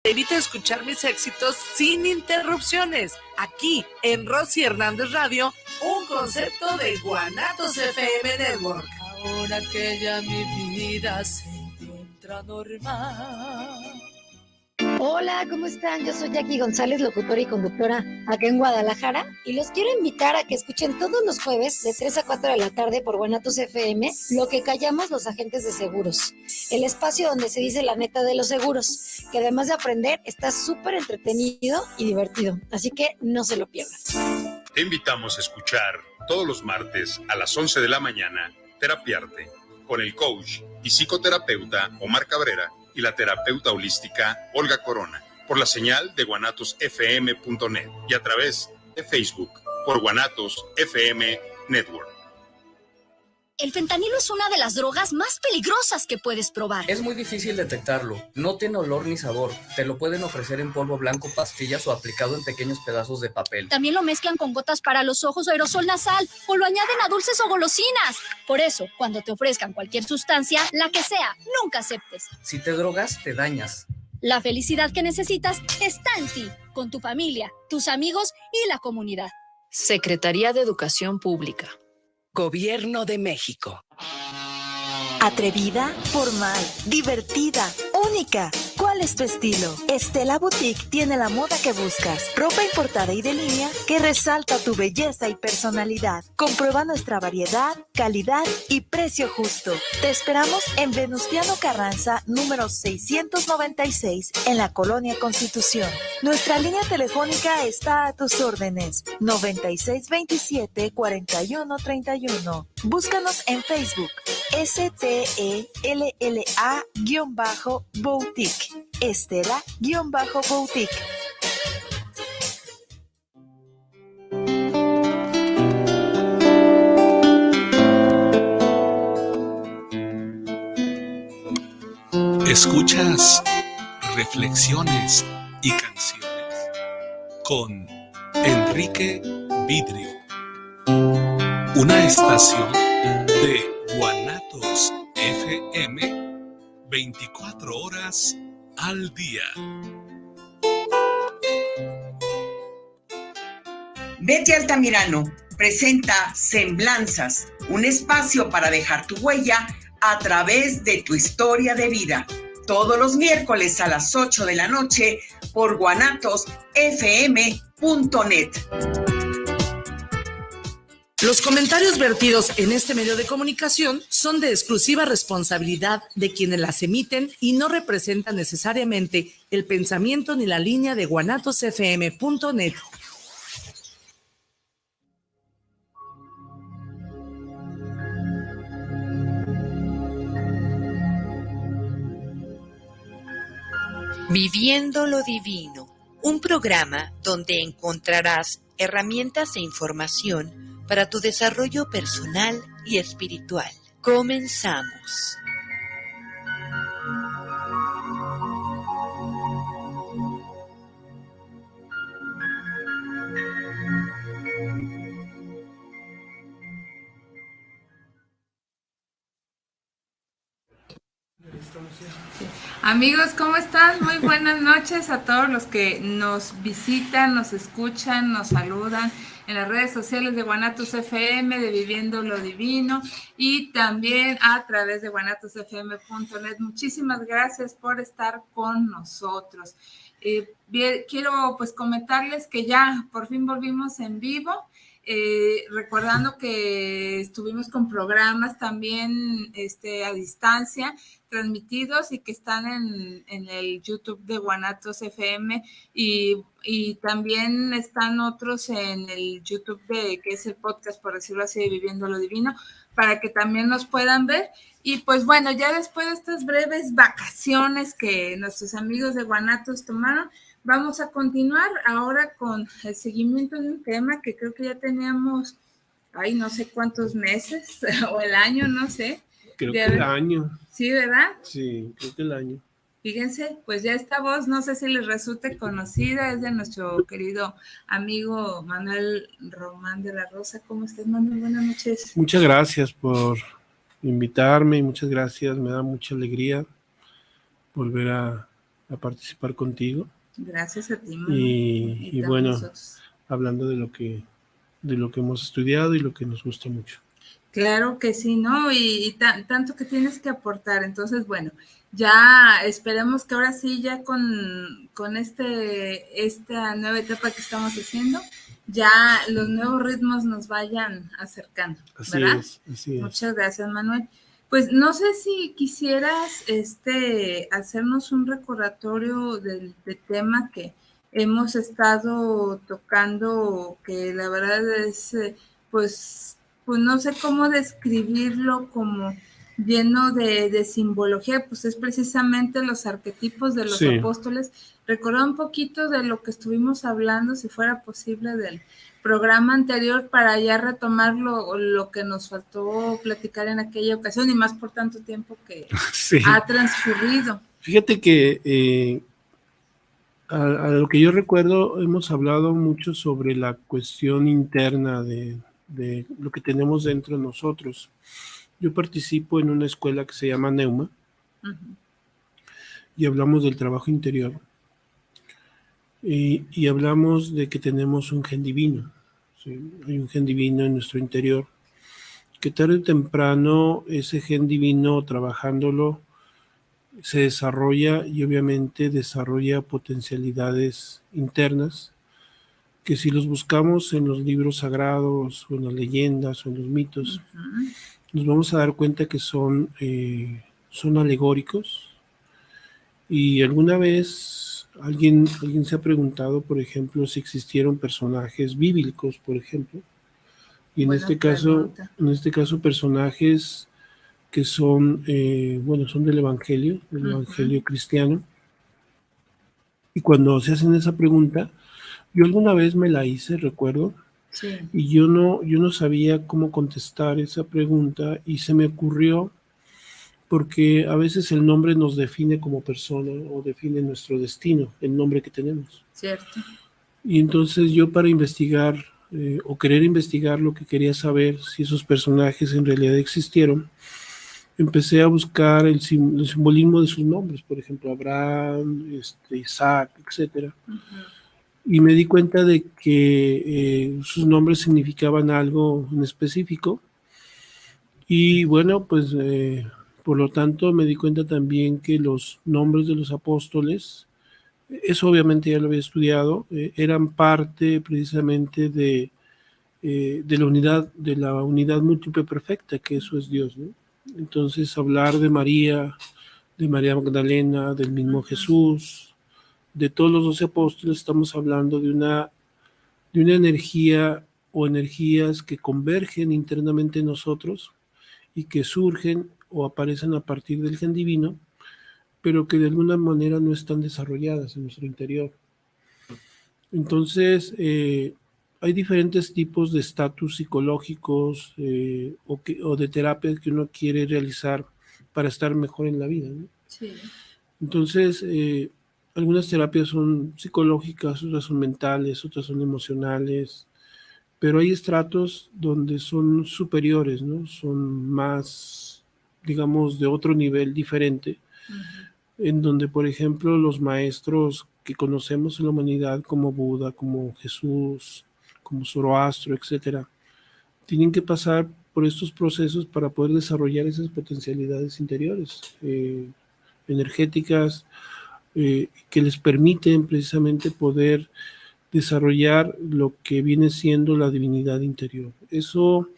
te invito a escuchar mis éxitos sin interrupciones, aquí en Rosy Hernández Radio, un concepto de Guanatos FM Network. Ahora que ya mi vida se encuentra normal. Hola, ¿cómo están? Yo soy Jackie González, locutora y conductora acá en Guadalajara, y los quiero invitar a que escuchen todos los jueves de 3 a 4 de la tarde por Guanatos FM, Lo que callamos los agentes de seguros, el espacio donde se dice la neta de los seguros, que además de aprender está súper entretenido y divertido, así que no se lo pierdan. Te invitamos a escuchar todos los martes a las 11 de la mañana Terapiarte con el coach y psicoterapeuta Omar Cabrera y la terapeuta holística Olga Corona, por la señal de guanatosfm.net y a través de Facebook por Guanatos FM Network. El fentanilo es una de las drogas más peligrosas que puedes probar. Es muy difícil detectarlo, no tiene olor ni sabor. Te lo pueden ofrecer en polvo blanco, pastillas o aplicado en pequeños pedazos de papel. También lo mezclan con gotas para los ojos o aerosol nasal, o lo añaden a dulces o golosinas. Por eso, cuando te ofrezcan cualquier sustancia, la que sea, nunca aceptes. Si te drogas, te dañas. La felicidad que necesitas está en ti, con tu familia, tus amigos y la comunidad. Secretaría de Educación Pública. Gobierno de México. Atrevida, formal, divertida, única. ¿Cuál es tu estilo? Estela Boutique tiene la moda que buscas. Ropa importada y de línea que resalta tu belleza y personalidad. Comprueba nuestra variedad, calidad y precio justo. Te esperamos en Venustiano Carranza, número 696, en la Colonia Constitución. Nuestra línea telefónica está a tus órdenes. 9627-4131. Búscanos en Facebook. STELLA-Boutique. Estela-Boutique. Escuchas Reflexiones y Canciones con Enrique Vidrio, una estación de Guanatos FM 24 horas al día. Betty Altamirano presenta Semblanzas, un espacio para dejar tu huella a través de tu historia de vida. Todos los miércoles a las 8 de la noche por guanatosfm.net. Los comentarios vertidos en este medio de comunicación son de exclusiva responsabilidad de quienes las emiten y no representan necesariamente el pensamiento ni la línea de guanatosfm.net. Viviendo lo Divino, un programa donde encontrarás herramientas e información para tu desarrollo personal y espiritual. Comenzamos. Amigos, ¿cómo están? Muy buenas noches a todos los que nos visitan, nos escuchan, nos saludan en las redes sociales de Guanatos FM, de Viviendo lo Divino, y también a través de guanatosfm.net. Muchísimas gracias por estar con nosotros. Quiero pues comentarles que ya por fin volvimos en vivo. Recordando que estuvimos con programas también a distancia transmitidos y que están en el YouTube de Guanatos FM y también están otros en el YouTube que es el podcast, por decirlo así, de Viviendo lo Divino, para que también nos puedan ver. Y pues bueno, ya después de estas breves vacaciones que nuestros amigos de Guanatos tomaron, vamos a continuar ahora con el seguimiento de un tema que creo que ya teníamos, no sé cuántos meses, o el año, no sé. Creo que el año. ¿Sí, verdad? Sí, creo que el año. Fíjense, pues ya esta voz, no sé si les resulte conocida, es de nuestro querido amigo Manuel Román de la Rosa. ¿Cómo estás, Manuel? Buenas noches. Muchas gracias por invitarme y muchas gracias, me da mucha alegría volver a a participar contigo. Gracias a ti, Manu. Y bueno, hablando de lo que hemos estudiado y lo que nos gusta mucho. Claro que sí, ¿no? Y tanto que tienes que aportar. Entonces, bueno, ya esperemos que ahora sí, ya con esta nueva etapa que estamos haciendo, ya los nuevos ritmos nos vayan acercando, ¿verdad? Así es. Muchas gracias, Manuel. Pues no sé si quisieras hacernos un recordatorio del tema que hemos estado tocando, que la verdad es, pues no sé cómo describirlo, como lleno de simbología, pues es precisamente los arquetipos de los apóstoles. Recordar un poquito de lo que estuvimos hablando, si fuera posible, del programa anterior, para ya retomar lo que nos faltó platicar en aquella ocasión, y más por tanto tiempo que ha transcurrido. Fíjate que a lo que yo recuerdo, hemos hablado mucho sobre la cuestión interna de lo que tenemos dentro de nosotros. Yo participo en una escuela que se llama Neuma, y hablamos del trabajo interior, y hablamos de que tenemos un gen divino. ¿Sí? Hay un gen divino en nuestro interior, que tarde o temprano ese gen divino, trabajándolo, se desarrolla, y obviamente desarrolla potencialidades internas que, si los buscamos en los libros sagrados o en las leyendas o en los mitos, nos vamos a dar cuenta que son alegóricos. Y alguna vez alguien se ha preguntado, por ejemplo, si existieron personajes bíblicos, por ejemplo, y en este caso personajes que son son del Evangelio cristiano. Y cuando se hacen esa pregunta, yo alguna vez me la hice, recuerdo, y yo no sabía cómo contestar esa pregunta, y se me ocurrió, porque a veces el nombre nos define como persona, o define nuestro destino, el nombre que tenemos. Cierto. Y entonces yo, para investigar o querer investigar lo que quería saber, si esos personajes en realidad existieron, empecé a buscar el simbolismo de sus nombres, por ejemplo, Abraham, Isaac, etc. Y me di cuenta de que sus nombres significaban algo en específico. Y bueno, pues por lo tanto me di cuenta también que los nombres de los apóstoles, eso obviamente ya lo había estudiado, eran parte precisamente de la unidad múltiple perfecta, que eso es Dios, ¿no? Entonces, hablar de María Magdalena, del mismo Jesús, de todos los 12 apóstoles, estamos hablando de una energía, o energías que convergen internamente en nosotros y que surgen o aparecen a partir del gen divino, pero que de alguna manera no están desarrolladas en nuestro interior. Entonces, hay diferentes tipos de estatus psicológicos o de terapias que uno quiere realizar para estar mejor en la vida, ¿no? Sí. Entonces, algunas terapias son psicológicas, otras son mentales, otras son emocionales, pero hay estratos donde son superiores, ¿no? Son más, digamos, de otro nivel diferente, en donde, por ejemplo, los maestros que conocemos en la humanidad, como Buda, como Jesús, como Zoroastro, etcétera, tienen que pasar por estos procesos para poder desarrollar esas potencialidades interiores, energéticas, que les permiten precisamente poder desarrollar lo que viene siendo la divinidad interior. Eso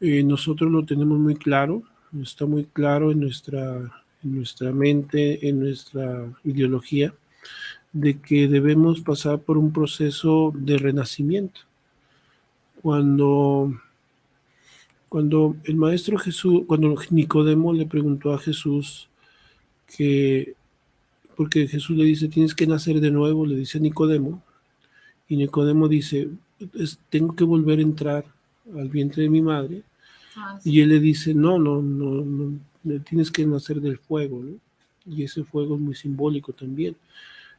nosotros lo tenemos muy claro, está muy claro en nuestra mente, en nuestra ideología, de que debemos pasar por un proceso de renacimiento. Cuando el maestro Jesús, cuando Nicodemo le preguntó a Jesús porque Jesús le dice, tienes que nacer de nuevo, le dice a Nicodemo, y Nicodemo dice, tengo que volver a entrar al vientre de mi madre. Y él le dice, no, tienes que nacer del fuego, ¿no? Y ese fuego es muy simbólico también.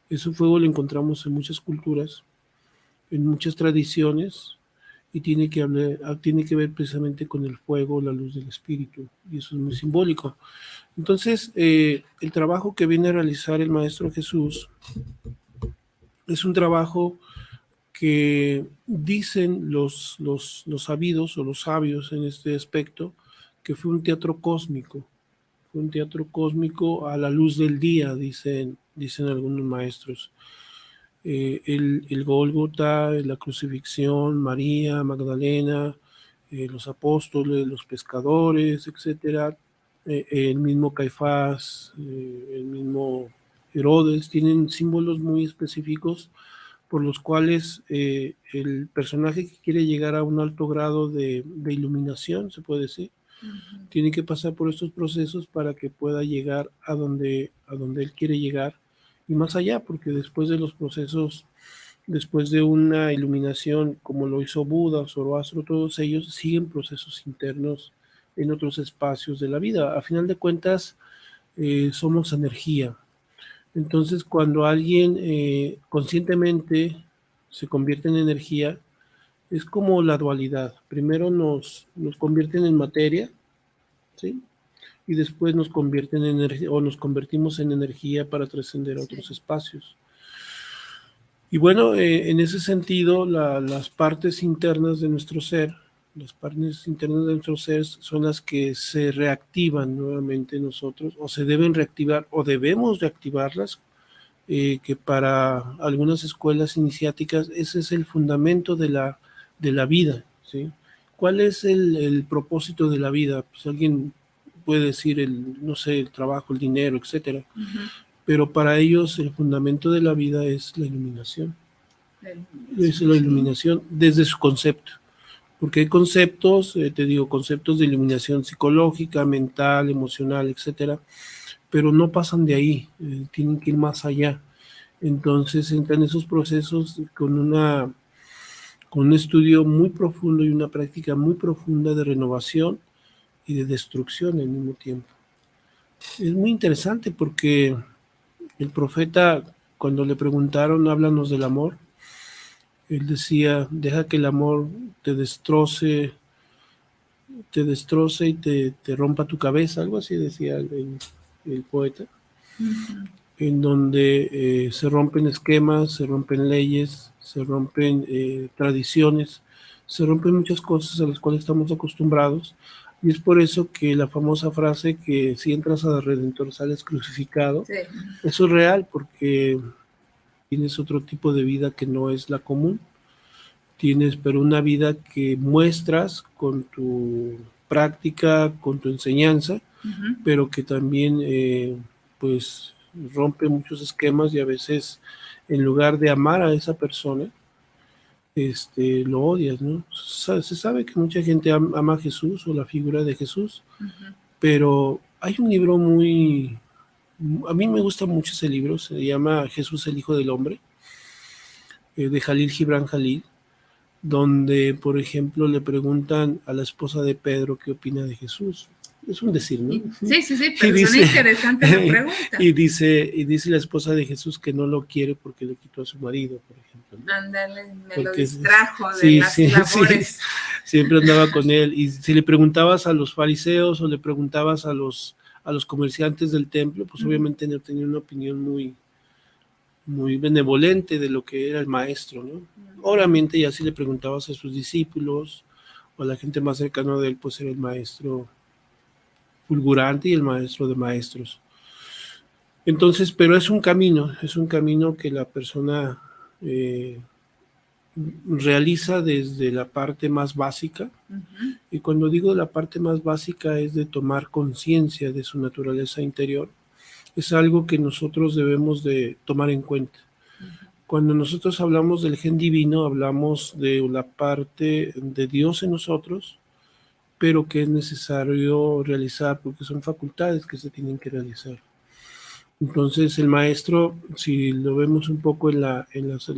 Ese fuego lo encontramos en muchas culturas, en muchas tradiciones, y tiene que ver precisamente con el fuego, la luz del espíritu, y eso es muy simbólico. Entonces, el trabajo que viene a realizar el Maestro Jesús es un trabajo que dicen los sabidos o los sabios en este aspecto, que fue un teatro cósmico. Fue un teatro cósmico a la luz del día, dicen algunos maestros. El Gólgota, la crucifixión, María, Magdalena, los apóstoles, los pescadores, etcétera, el mismo Caifás, el mismo Herodes, tienen símbolos muy específicos por los cuales el personaje que quiere llegar a un alto grado de iluminación, se puede decir, tiene que pasar por estos procesos para que pueda llegar a donde él quiere llegar y más allá, porque después de los procesos, después de una iluminación como lo hizo Buda, Zoroastro, todos ellos siguen procesos internos en otros espacios de la vida. A final de cuentas, somos energía. Entonces, cuando alguien conscientemente se convierte en energía, es como la dualidad. Primero nos convierten en materia, ¿sí? Y después nos convierten en energía, o nos convertimos en energía para trascender a otros espacios. Y bueno, en ese sentido, las partes internas de nuestro ser, son las que se reactivan nuevamente en nosotros, o se deben reactivar, o debemos reactivarlas, que para algunas escuelas iniciáticas ese es el fundamento de la vida, ¿sí? ¿Cuál es el propósito de la vida? Pues alguien puede decir el trabajo, el dinero, etcétera. Pero para ellos el fundamento de la vida es la iluminación. Es la iluminación desde su concepto. Porque hay conceptos, conceptos de iluminación psicológica, mental, emocional, etcétera, pero no pasan de ahí, tienen que ir más allá. Entonces entran esos procesos con un estudio muy profundo y una práctica muy profunda de renovación y de destrucción al mismo tiempo. Es muy interesante porque el profeta, cuando le preguntaron, háblanos del amor, él decía, deja que el amor te destroce y te rompa tu cabeza, algo así decía el poeta, en donde se rompen esquemas, se rompen leyes, se rompen tradiciones, se rompen muchas cosas a las cuales estamos acostumbrados, y es por eso que la famosa frase que si entras a Redentor sales crucificado, sí. Eso es real, porque tienes otro tipo de vida que no es la común, pero una vida que muestras con tu práctica, con tu enseñanza, pero que también pues rompe muchos esquemas, y a veces en lugar de amar a esa persona, lo odias, ¿no? Se sabe que mucha gente ama a Jesús o la figura de Jesús, pero hay un libro a mí me gusta mucho ese libro, se llama Jesús el Hijo del Hombre, de Jalil Gibran Jalil, donde, por ejemplo, le preguntan a la esposa de Pedro qué opina de Jesús. Es un decir, ¿no? Sí, pero es interesante la pregunta. Y dice la esposa de Jesús que no lo quiere porque le quitó a su marido, por ejemplo, ¿no? Ándale, lo distrajo de las labores. Sí, siempre andaba con él. Y si le preguntabas a los fariseos o le preguntabas a los comerciantes del templo, pues obviamente no tenía una opinión muy benevolente de lo que era el maestro, ¿no? Obviamente, ya si le preguntabas a sus discípulos o a la gente más cercana de él, pues era el maestro fulgurante y el maestro de maestros. Entonces, pero es un camino que la persona realiza desde la parte más básica, y cuando digo la parte más básica es de tomar conciencia de su naturaleza interior. Es algo que nosotros debemos de tomar en cuenta. Cuando nosotros hablamos del gen divino, hablamos de la parte de Dios en nosotros, pero que es necesario realizar porque son facultades que se tienen que realizar. Entonces el maestro, si lo vemos un poco en la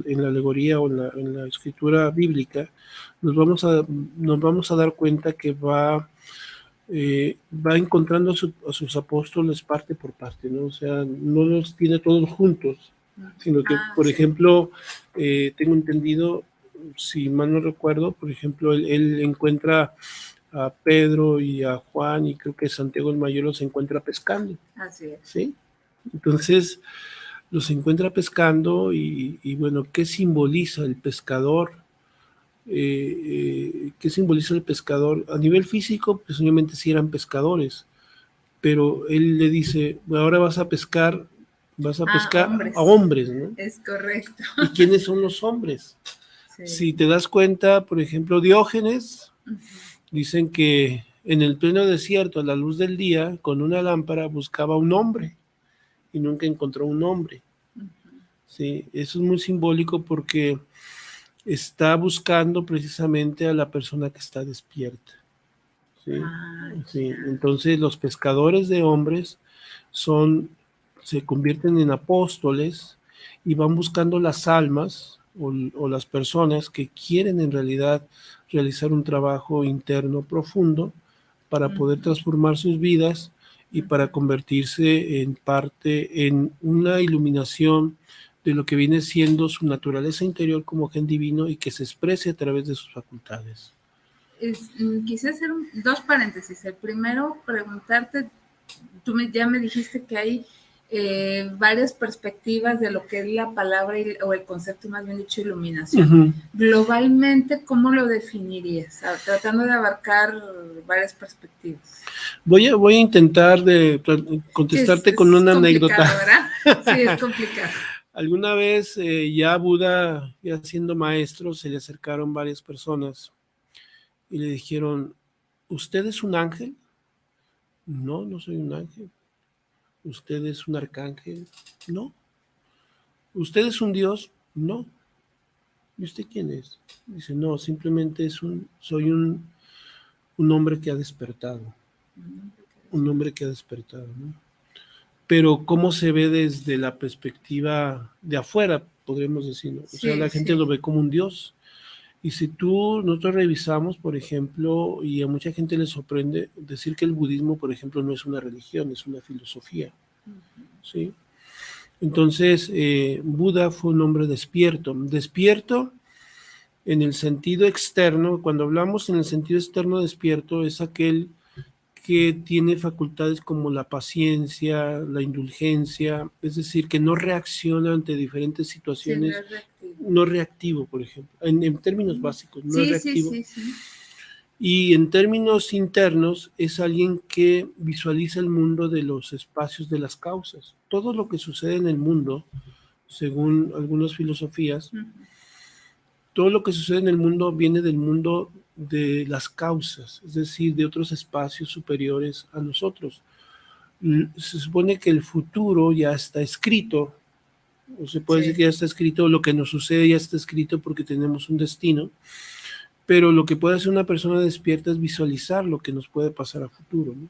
alegoría o en la escritura bíblica, nos vamos a dar cuenta que va encontrando a sus apóstoles parte por parte, ¿no? O sea, no los tiene todos juntos, sino que, por ejemplo, tengo entendido, si mal no recuerdo, por ejemplo, él encuentra a Pedro y a Juan, y creo que Santiago el Mayor los encuentra pescando. Así es. ¿Sí? Entonces, los encuentra pescando y bueno, ¿qué simboliza el pescador? ¿Qué simboliza el pescador? A nivel físico, pues obviamente sí eran pescadores, pero él le dice, ahora vas a pescar a hombres, ¿no? Es correcto. ¿Y quiénes son los hombres? Sí. Si te das cuenta, por ejemplo, Diógenes, dicen que en el pleno desierto, a la luz del día, con una lámpara buscaba un hombre y nunca encontró un hombre. Sí, eso es muy simbólico porque está buscando precisamente a la persona que está despierta. ¿Sí? Sí. Entonces los pescadores de hombres se convierten en apóstoles y van buscando las almas o las personas que quieren en realidad realizar un trabajo interno profundo para poder transformar sus vidas y para convertirse en parte en una iluminación de lo que viene siendo su naturaleza interior como gen divino y que se exprese a través de sus facultades. Quise hacer dos paréntesis. El primero, preguntarte, ya me dijiste que hay varias perspectivas de lo que es la palabra o el concepto, más bien dicho, iluminación. Globalmente, ¿cómo lo definirías? Tratando de abarcar varias perspectivas. Voy a intentar de contestarte con una anécdota. ¿Verdad? Sí, es complicado. Alguna vez ya Buda, ya siendo maestro, se le acercaron varias personas y le dijeron, ¿usted es un ángel? No, no soy un ángel. ¿Usted es un arcángel? No. ¿Usted es un dios? No. ¿Y usted quién es? Dice, no, simplemente soy un hombre que ha despertado. Un hombre que ha despertado, ¿no? Pero ¿cómo se ve desde la perspectiva de afuera, podríamos decir, ¿no? O sea, la gente lo ve como un dios. Y si nosotros revisamos, por ejemplo, y a mucha gente le sorprende decir que el budismo, por ejemplo, no es una religión, es una filosofía. ¿Sí? Entonces, Buda fue un hombre despierto. Despierto en el sentido externo. Cuando hablamos en el sentido externo despierto, es aquel que tiene facultades como la paciencia, la indulgencia, es decir, que no reacciona ante diferentes situaciones. Sí, no es reactivo, por ejemplo, en términos básicos, no es reactivo. Sí. Y en términos internos es alguien que visualiza el mundo de los espacios de las causas. Todo lo que sucede en el mundo, según algunas filosofías, todo lo que sucede en el mundo viene del mundo de las causas, es decir, de otros espacios superiores a nosotros. Se supone que el futuro ya está escrito, o se puede decir que ya está escrito, lo que nos sucede ya está escrito porque tenemos un destino, pero lo que puede hacer una persona despierta es visualizar lo que nos puede pasar a futuro, ¿no?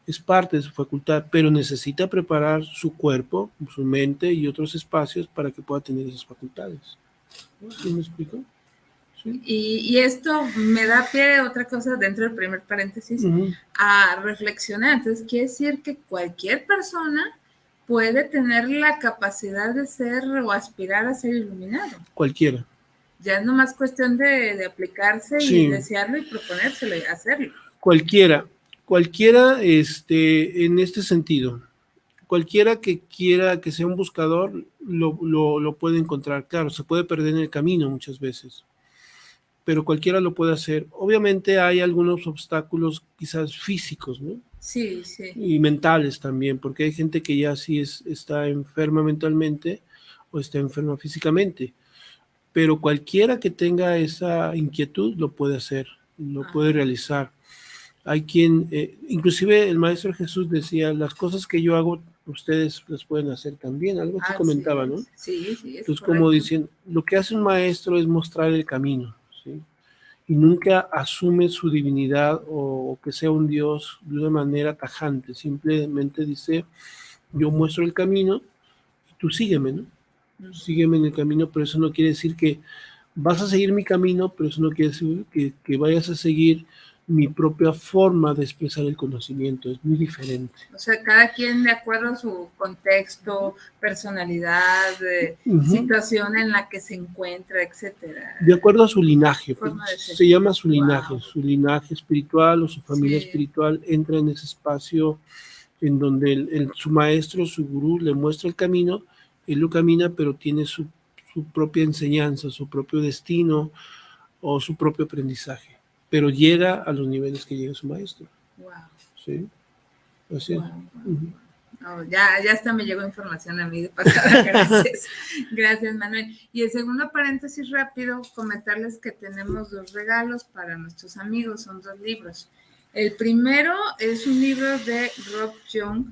Es parte de su facultad, pero necesita preparar su cuerpo, su mente y otros espacios para que pueda tener esas facultades. ¿Sí me explico? Sí. Y esto me da pie a otra cosa dentro del primer paréntesis, a reflexionar. Entonces, quiere decir que cualquier persona puede tener la capacidad de ser o aspirar a ser iluminado. Cualquiera. Ya es nomás cuestión de aplicarse y desearlo y proponérselo y hacerlo. Cualquiera en este sentido. Cualquiera que quiera que sea un buscador lo puede encontrar. Claro, se puede perder en el camino muchas veces, pero cualquiera lo puede hacer. Obviamente hay algunos obstáculos quizás físicos, ¿no? Sí. Y mentales también, porque hay gente que ya sí está enferma mentalmente o está enferma físicamente, pero cualquiera que tenga esa inquietud lo puede hacer, lo puede realizar. Hay quien, inclusive el Maestro Jesús decía, las cosas que yo hago, ustedes las pueden hacer también, algo que comentaba, ¿no? Sí. Entonces, como dicen, lo que hace un maestro es mostrar el camino, ¿sí? Y nunca asume su divinidad o que sea un Dios de una manera tajante, simplemente dice, yo muestro el camino y tú sígueme, ¿no? Sígueme en el camino, pero eso no quiere decir que vas a seguir mi camino, pero eso no quiere decir que vayas a seguir mi propia forma de expresar el conocimiento, es muy diferente. O sea, cada quien de acuerdo a su contexto, personalidad, situación en la que se encuentra, etcétera. De acuerdo a su linaje, pues, se llama su linaje espiritual o su familia espiritual entra en ese espacio en donde su maestro, su gurú, le muestra el camino, él lo camina, pero tiene su propia enseñanza, su propio destino o su propio aprendizaje, pero llega a los niveles que llega su maestro. Wow. ¿Sí? Así es. Oh, ya hasta me llegó información a mí de pasada, gracias. Gracias, Manuel. Y el segundo paréntesis rápido, comentarles que tenemos 2 regalos para nuestros amigos, son 2 libros. El primero es un libro de Rob Young,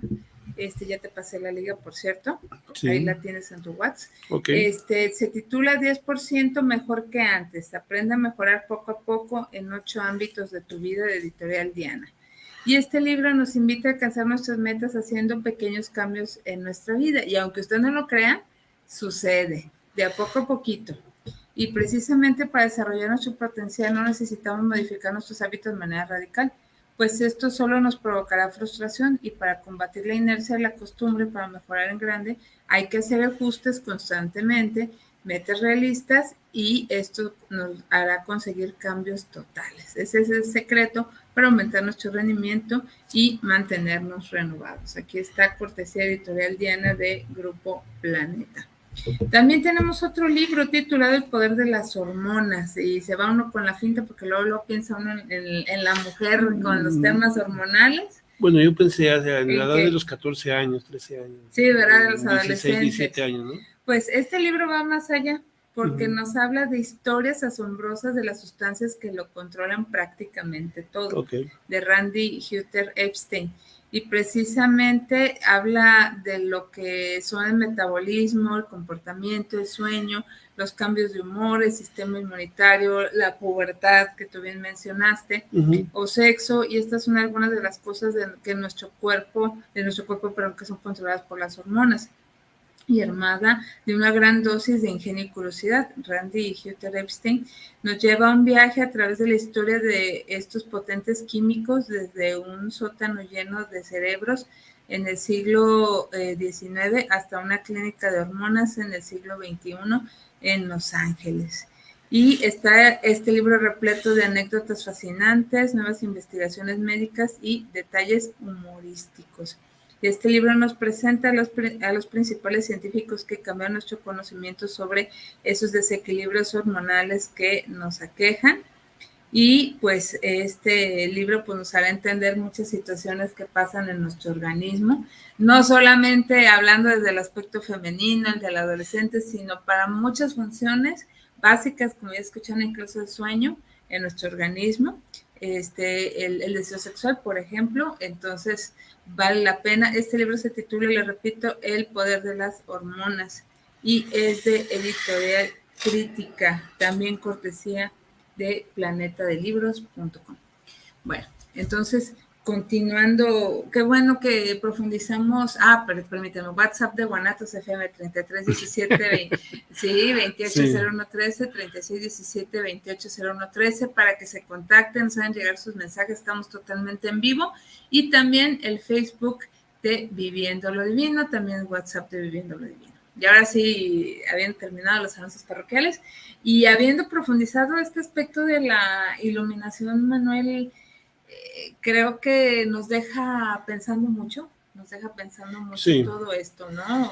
ya te pasé la liga, por cierto, sí. Ahí la tienes en tu WhatsApp. Okay. Se titula 10% mejor que antes, aprende a mejorar poco a poco en 8 ámbitos de tu vida, de Editorial Diana. Y este libro nos invita a alcanzar nuestras metas haciendo pequeños cambios en nuestra vida. Y aunque usted no lo crea, sucede de a poquito. Y precisamente para desarrollar nuestro potencial no necesitamos modificar nuestros hábitos de manera radical, pues esto solo nos provocará frustración y para combatir la inercia de la costumbre, para mejorar en grande, hay que hacer ajustes constantemente, metas realistas y esto nos hará conseguir cambios totales. Ese es el secreto para aumentar nuestro rendimiento y mantenernos renovados. Aquí está cortesía Editorial Diana de Grupo Planeta. También tenemos otro libro titulado El poder de las hormonas y se va uno con la finta porque luego piensa uno en la mujer con los temas hormonales. Bueno, yo pensé en la edad de los 14 años, 13 años. Sí, ¿verdad? De los 16, adolescentes. 17 años, ¿no? Pues este libro va más allá porque nos habla de historias asombrosas de las sustancias que lo controlan prácticamente todo, de Randy Hutter Epstein. Y precisamente habla de lo que son el metabolismo, el comportamiento, el sueño, los cambios de humor, el sistema inmunitario, la pubertad que tú bien mencionaste, o sexo, y estas son algunas de las cosas que nuestro cuerpo, pero que son controladas por las hormonas. Y armada de una gran dosis de ingenio y curiosidad, Randy Hutter Epstein nos lleva a un viaje a través de la historia de estos potentes químicos desde un sótano lleno de cerebros en el siglo XIX hasta una clínica de hormonas en el siglo XXI en Los Ángeles. Y está este libro repleto de anécdotas fascinantes, nuevas investigaciones médicas y detalles humorísticos. Este libro nos presenta a los principales científicos que cambian nuestro conocimiento sobre esos desequilibrios hormonales que nos aquejan. Y pues este libro pues, nos hará entender muchas situaciones que pasan en nuestro organismo, no solamente hablando desde el aspecto femenino, el del adolescente, sino para muchas funciones básicas, como ya escuchan, incluso el sueño en nuestro organismo. El deseo sexual, por ejemplo, entonces vale la pena. Este libro se titula, le repito, El poder de las hormonas y es de Editorial Crítica, también cortesía de planetadelibros.com. Bueno, entonces, continuando, qué bueno que profundizamos. Pero permíteme, WhatsApp de Guanatos FM 3317 280113, 3617 280113 para que se contacten, nos hagan llegar sus mensajes, estamos totalmente en vivo. Y también el Facebook de Viviendo lo Divino, también el WhatsApp de Viviendo lo Divino. Y ahora sí, habiendo terminado los anuncios parroquiales y habiendo profundizado este aspecto de la iluminación, Manuel, creo que nos deja pensando mucho sí. Todo esto, ¿no?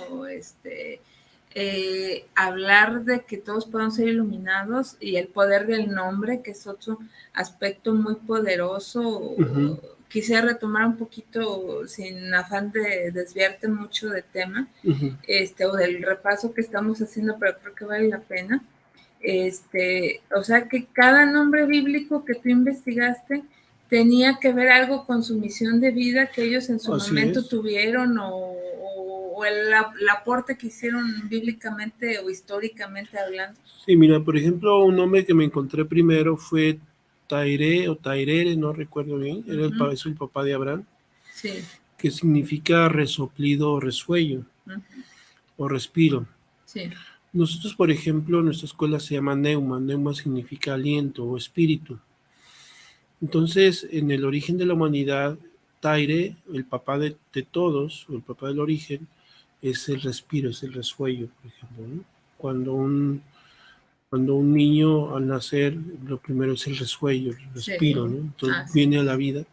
Hablar de que todos podemos ser iluminados y el poder del nombre, que es otro aspecto muy poderoso. Quisiera retomar un poquito, sin afán de desviarte mucho del tema, o del repaso que estamos haciendo, pero creo que vale la pena. O sea, que cada nombre bíblico que tú investigaste tenía que ver algo con su misión de vida que ellos en su momento tuvieron o el aporte que hicieron bíblicamente o históricamente hablando. Sí, mira, por ejemplo, un nombre que me encontré primero fue Tairé o Tairere, no recuerdo bien, es el papá de Abraham, que significa resoplido o resuello o respiro. Sí. Nosotros, por ejemplo, nuestra escuela se llama Neuma significa aliento o espíritu. Entonces, en el origen de la humanidad, Taire, el papá de todos, o el papá del origen, es el respiro, es el resuello, por ejemplo, ¿no? Cuando un niño al nacer, lo primero es el resuello, el respiro, ¿no? Entonces viene a la vida.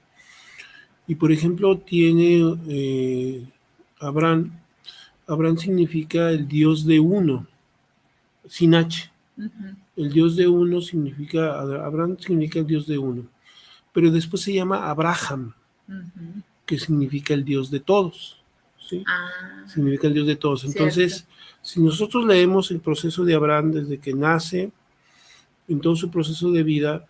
Y por ejemplo, tiene Abraham significa el Dios de uno, sin H. El Dios de uno significa, Abraham significa el Dios de uno. Pero después se llama Abraham, que significa el Dios de todos. ¿Sí? Significa el Dios de todos. Entonces, cierto. Si nosotros leemos el proceso de Abraham desde que nace, en todo su proceso de vida,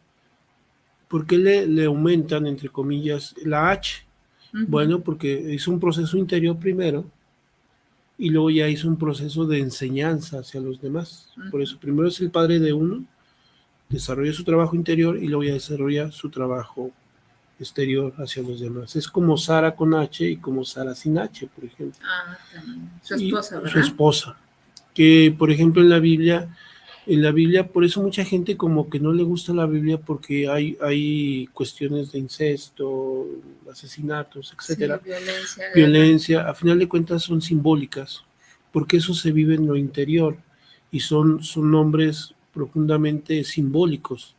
¿por qué le aumentan, entre comillas, la H? Bueno, porque hizo un proceso interior primero y luego ya hizo un proceso de enseñanza hacia los demás. Por eso primero es el padre de uno, desarrolla su trabajo interior y luego ya desarrolla su trabajo exterior hacia los demás. Es como Sara con H y como Sara sin H, por ejemplo. También. Su esposa, ¿verdad? Su esposa. Que, por ejemplo, en la Biblia, por eso mucha gente como que no le gusta la Biblia porque hay cuestiones de incesto, asesinatos, etcétera. Sí, violencia. A final de cuentas son simbólicas, porque eso se vive en lo interior y son nombres profundamente simbólicos.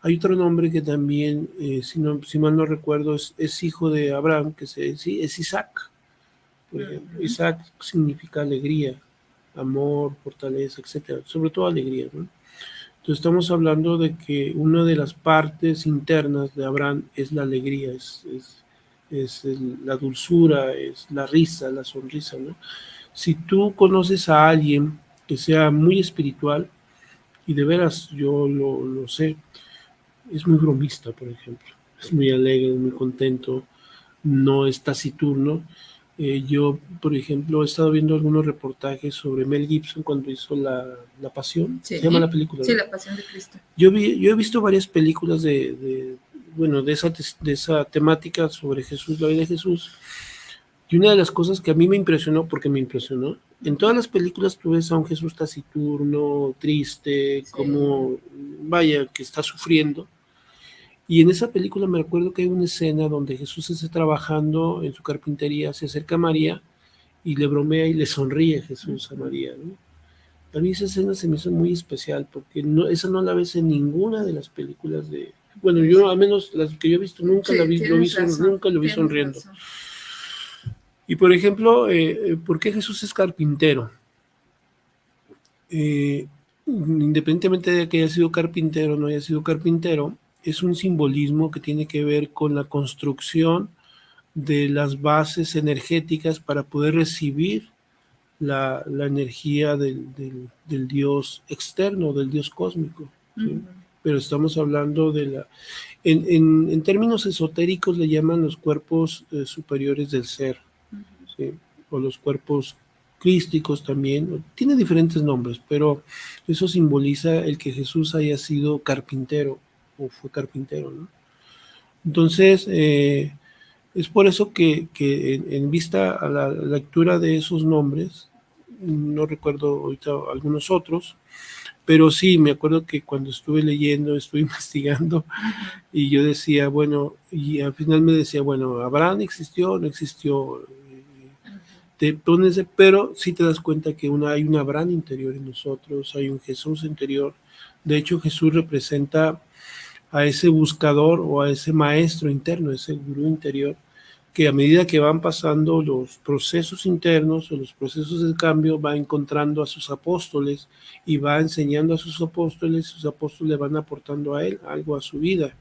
Hay otro nombre que también, si mal no recuerdo, es hijo de Abraham, que es Isaac. Por ejemplo, Isaac significa alegría, amor, fortaleza, etcétera, sobre todo alegría, ¿no? Entonces estamos hablando de que una de las partes internas de Abraham es la alegría, es la dulzura, es la risa, la sonrisa, ¿no? Si tú conoces a alguien que sea muy espiritual, y de veras yo lo sé, es muy bromista, por ejemplo, es muy alegre, muy contento, no es taciturno. Yo, por ejemplo, he estado viendo algunos reportajes sobre Mel Gibson cuando hizo La Pasión, sí. Se llama la película, ¿no? Sí, La Pasión de Cristo. Yo he visto varias películas de esa temática sobre Jesús, la vida de Jesús, y una de las cosas que a mí me impresionó, porque me impresionó, en todas las películas tú ves a un Jesús taciturno, triste, como, vaya, que está sufriendo. Y en esa película me recuerdo que hay una escena donde Jesús está trabajando en su carpintería, se acerca a María y le bromea y le sonríe Jesús a María, ¿no? A mí esa escena se me hizo muy especial porque esa no la ves en ninguna de las películas de... Bueno, yo al menos las que yo he visto nunca lo vi sonriendo. Razón. Y por ejemplo, ¿por qué Jesús es carpintero? Independientemente de que haya sido carpintero o no haya sido carpintero, es un simbolismo que tiene que ver con la construcción de las bases energéticas para poder recibir la energía del Dios externo, del Dios cósmico, ¿sí? Pero estamos hablando de en términos esotéricos le llaman los cuerpos superiores del ser, ¿sí? O los cuerpos crísticos también, tiene diferentes nombres, pero eso simboliza el que Jesús haya sido carpintero, o fue carpintero, ¿no? Entonces, es por eso que en vista a la lectura de esos nombres, no recuerdo ahorita algunos otros, pero sí, me acuerdo que cuando estuve leyendo, estuve investigando, y yo decía, bueno, y al final me decía, bueno, ¿Abraham existió o no existió? Te pones, pero sí te das cuenta que hay un Abraham interior en nosotros, hay un Jesús interior. De hecho, Jesús representa a ese buscador o a ese maestro interno, ese gurú interior, que a medida que van pasando los procesos internos o los procesos de cambio, va encontrando a sus apóstoles y va enseñando a sus apóstoles van aportando a él algo a su vida.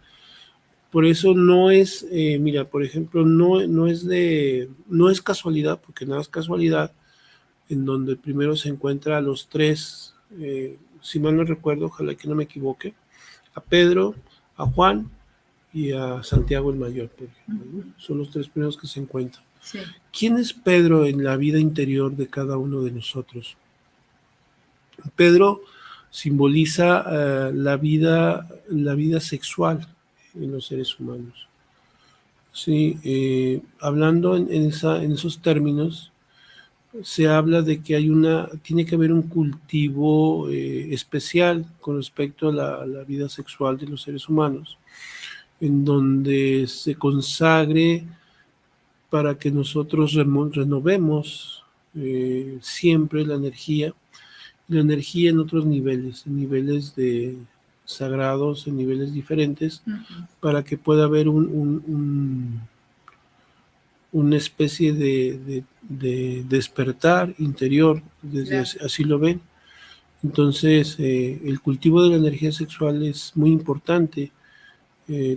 Por eso no es, mira, por ejemplo, no es casualidad, porque nada es casualidad, en donde primero se encuentra a los tres, si mal no recuerdo, ojalá que no me equivoque, a Pedro, a Juan y a Santiago el Mayor, por ejemplo, ¿no? Son los tres primeros que se encuentran. Sí. ¿Quién es Pedro en la vida interior de cada uno de nosotros? Pedro simboliza la vida sexual en los seres humanos. Sí, hablando en esos términos, se habla de que tiene que haber un cultivo especial con respecto a la vida sexual de los seres humanos, en donde se consagre para que nosotros renovemos siempre la energía en otros niveles, en niveles de sagrados, en niveles diferentes, para que pueda haber una especie de despertar interior, así lo ven. Entonces, el cultivo de la energía sexual es muy importante,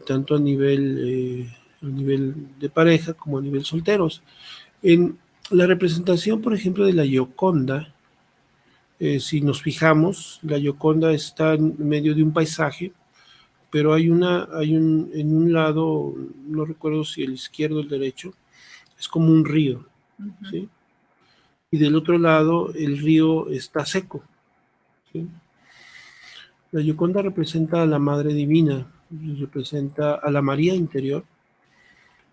tanto a nivel de pareja como a nivel solteros. En la representación, por ejemplo, de la Gioconda, si nos fijamos, la Gioconda está en medio de un paisaje, pero en un lado, no recuerdo si el izquierdo o el derecho, es como un río, ¿sí? Y del otro lado el río está seco, ¿sí? La Gioconda representa a la Madre Divina, representa a la María interior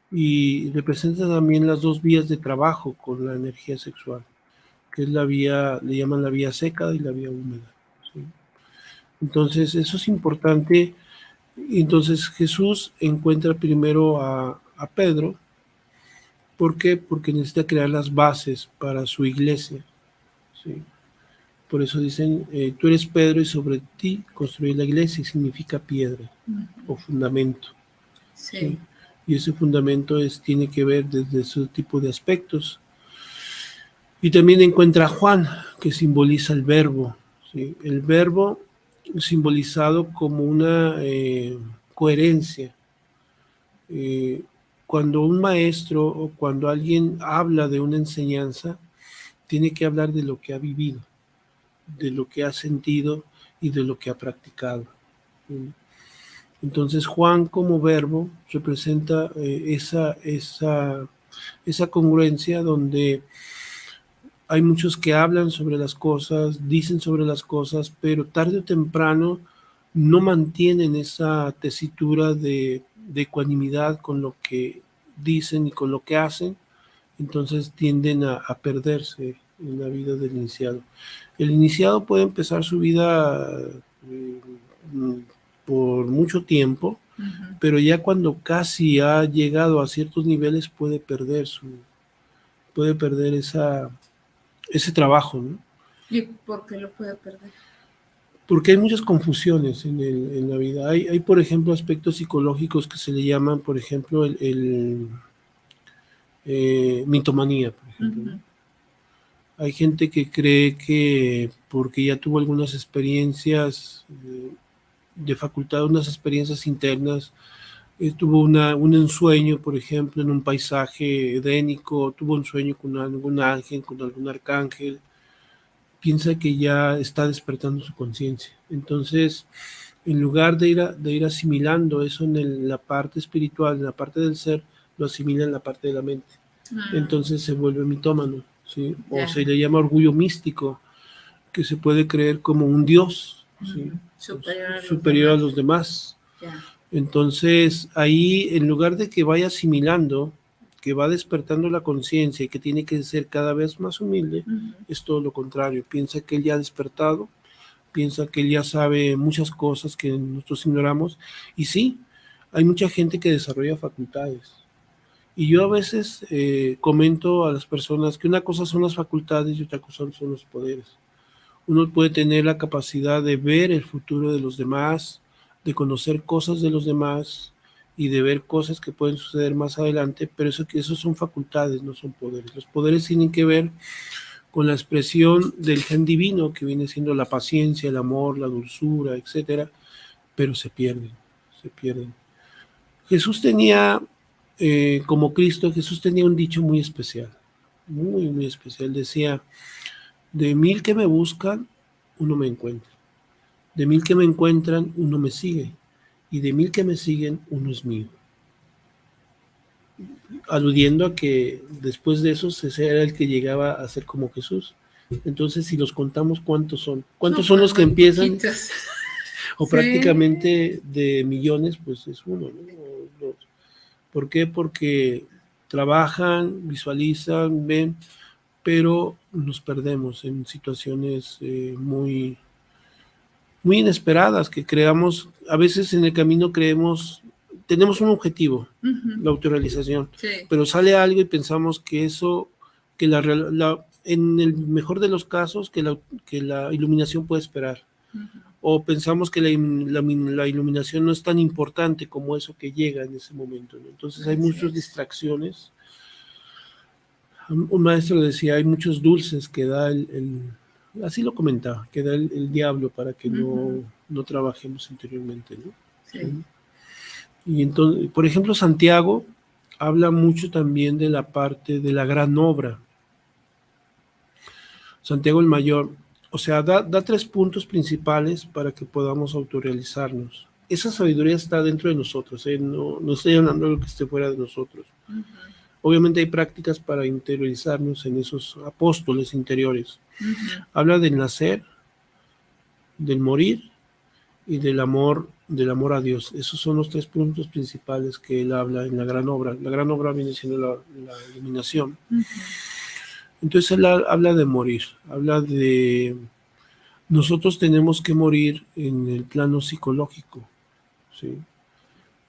y representa también las dos vías de trabajo con la energía sexual, que es la vía, le llaman la vía seca y la vía húmeda, ¿sí? Entonces eso es importante. Entonces Jesús encuentra primero a Pedro. ¿Por qué? Porque necesita crear las bases para su iglesia, ¿sí? Por eso dicen, tú eres Pedro y sobre ti construir la iglesia, y significa piedra o fundamento. ¿Sí? Y ese fundamento tiene que ver desde ese tipo de aspectos. Y también encuentra a Juan, que simboliza el verbo, ¿sí? El verbo simbolizado como una coherencia. Cuando un maestro o cuando alguien habla de una enseñanza, tiene que hablar de lo que ha vivido, de lo que ha sentido y de lo que ha practicado. Entonces Juan como verbo representa esa congruencia donde hay muchos que hablan sobre las cosas, dicen sobre las cosas, pero tarde o temprano no mantienen esa tesitura de ecuanimidad con lo que dicen y con lo que hacen, entonces tienden a perderse en la vida del iniciado. El iniciado puede empezar su vida por mucho tiempo, pero ya cuando casi ha llegado a ciertos niveles puede perder ese trabajo, ¿no? ¿Y por qué lo puede perder? Porque hay muchas confusiones en la vida. Hay, por ejemplo, aspectos psicológicos que se le llaman, por ejemplo, mitomanía, por ejemplo, ¿no? Hay gente que cree que porque ya tuvo algunas experiencias de facultad, unas experiencias internas, tuvo un ensueño, por ejemplo, en un paisaje edénico, tuvo un sueño con algún ángel, con algún arcángel, piensa que ya está despertando su conciencia. Entonces, en lugar de ir asimilando eso en la parte espiritual, en la parte del ser, lo asimila en la parte de la mente. Entonces se vuelve mitómano, ¿sí? O se le llama orgullo místico, que se puede creer como un dios, ¿sí? Superior a los demás. Entonces, ahí, en lugar de que vaya asimilando, que va despertando la conciencia y que tiene que ser cada vez más humilde, es todo lo contrario. Piensa que él ya ha despertado, piensa que él ya sabe muchas cosas que nosotros ignoramos. Y sí, hay mucha gente que desarrolla facultades. Y yo a veces comento a las personas que una cosa son las facultades y otra cosa son los poderes. Uno puede tener la capacidad de ver el futuro de los demás, de conocer cosas de los demás y de ver cosas que pueden suceder más adelante, pero eso son facultades, no son poderes. Los poderes tienen que ver con la expresión del gen divino, que viene siendo la paciencia, el amor, la dulzura, etcétera, pero se pierden. Jesús tenía, como Cristo, Jesús tenía un dicho muy especial, muy, muy especial. Decía, de 1000 que me buscan, uno me encuentra. De 1000 que me encuentran, uno me sigue. Y de 1000 que me siguen, uno es mío. Aludiendo a que después de eso, ese era el que llegaba a ser como Jesús. Entonces, si los contamos, ¿cuántos son? ¿Cuántos son los que empiezan? Poquitos. O prácticamente de millones, pues es uno, ¿no? O dos. ¿Por qué? Porque trabajan, visualizan, ven, pero nos perdemos en situaciones muy, muy inesperadas, que creamos, a veces en el camino creemos tenemos un objetivo, la autorrealización, pero sale algo y pensamos que eso, que en el mejor de los casos, que la iluminación puede esperar. O pensamos que la iluminación no es tan importante como eso que llega en ese momento, ¿no? Entonces hay muchas distracciones. Un maestro decía, hay muchos dulces que da así lo comentaba, que da el diablo para que no trabajemos interiormente, ¿no? Sí. Y entonces, por ejemplo, Santiago habla mucho también de la parte de la gran obra. Santiago el Mayor, o sea, da 3 puntos principales para que podamos autorrealizarnos. Esa sabiduría está dentro de nosotros, no estoy hablando de lo que esté fuera de nosotros. Obviamente hay prácticas para interiorizarnos en esos apóstoles interiores. Habla del nacer, del morir y del amor a Dios. Esos son los 3 puntos principales que él habla en la gran obra. La gran obra viene siendo la iluminación. Entonces él habla de morir, habla de nosotros tenemos que morir en el plano psicológico, ¿sí?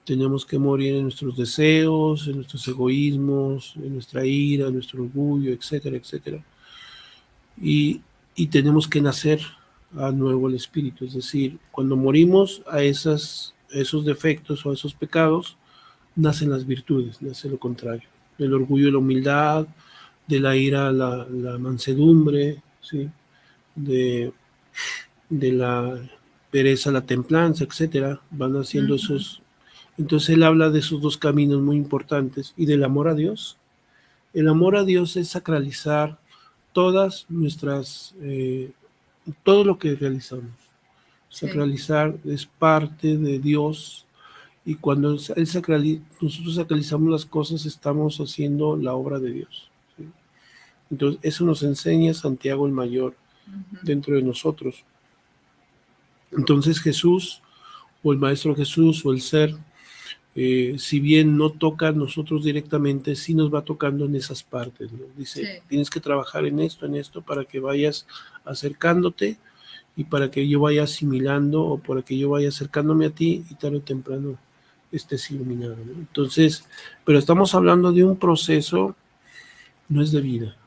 Tenemos que morir en nuestros deseos, en nuestros egoísmos, en nuestra ira, en nuestro orgullo, etcétera, etcétera. Y tenemos que nacer a nuevo el espíritu, es decir, cuando morimos a esos defectos o a esos pecados, nacen las virtudes, nace lo contrario, del orgullo la humildad, de la ira la mansedumbre, ¿sí? De la pereza la templanza, etcétera, van haciendo esos. Entonces él habla de esos 2 caminos muy importantes y del amor a Dios. El amor a Dios es sacralizar todas nuestras, todo lo que realizamos. Sacralizar es parte de Dios y cuando nosotros sacralizamos las cosas estamos haciendo la obra de Dios. ¿Sí? Entonces eso nos enseña Santiago el Mayor dentro de nosotros. Entonces Jesús o el Maestro Jesús o el ser, si bien no toca a nosotros directamente, sí nos va tocando en esas partes, ¿no? Dice, tienes que trabajar en esto para que vayas acercándote y para que yo vaya asimilando o para que yo vaya acercándome a ti y tarde o temprano estés iluminado, ¿no? Entonces, pero estamos hablando de un proceso, no es de vida,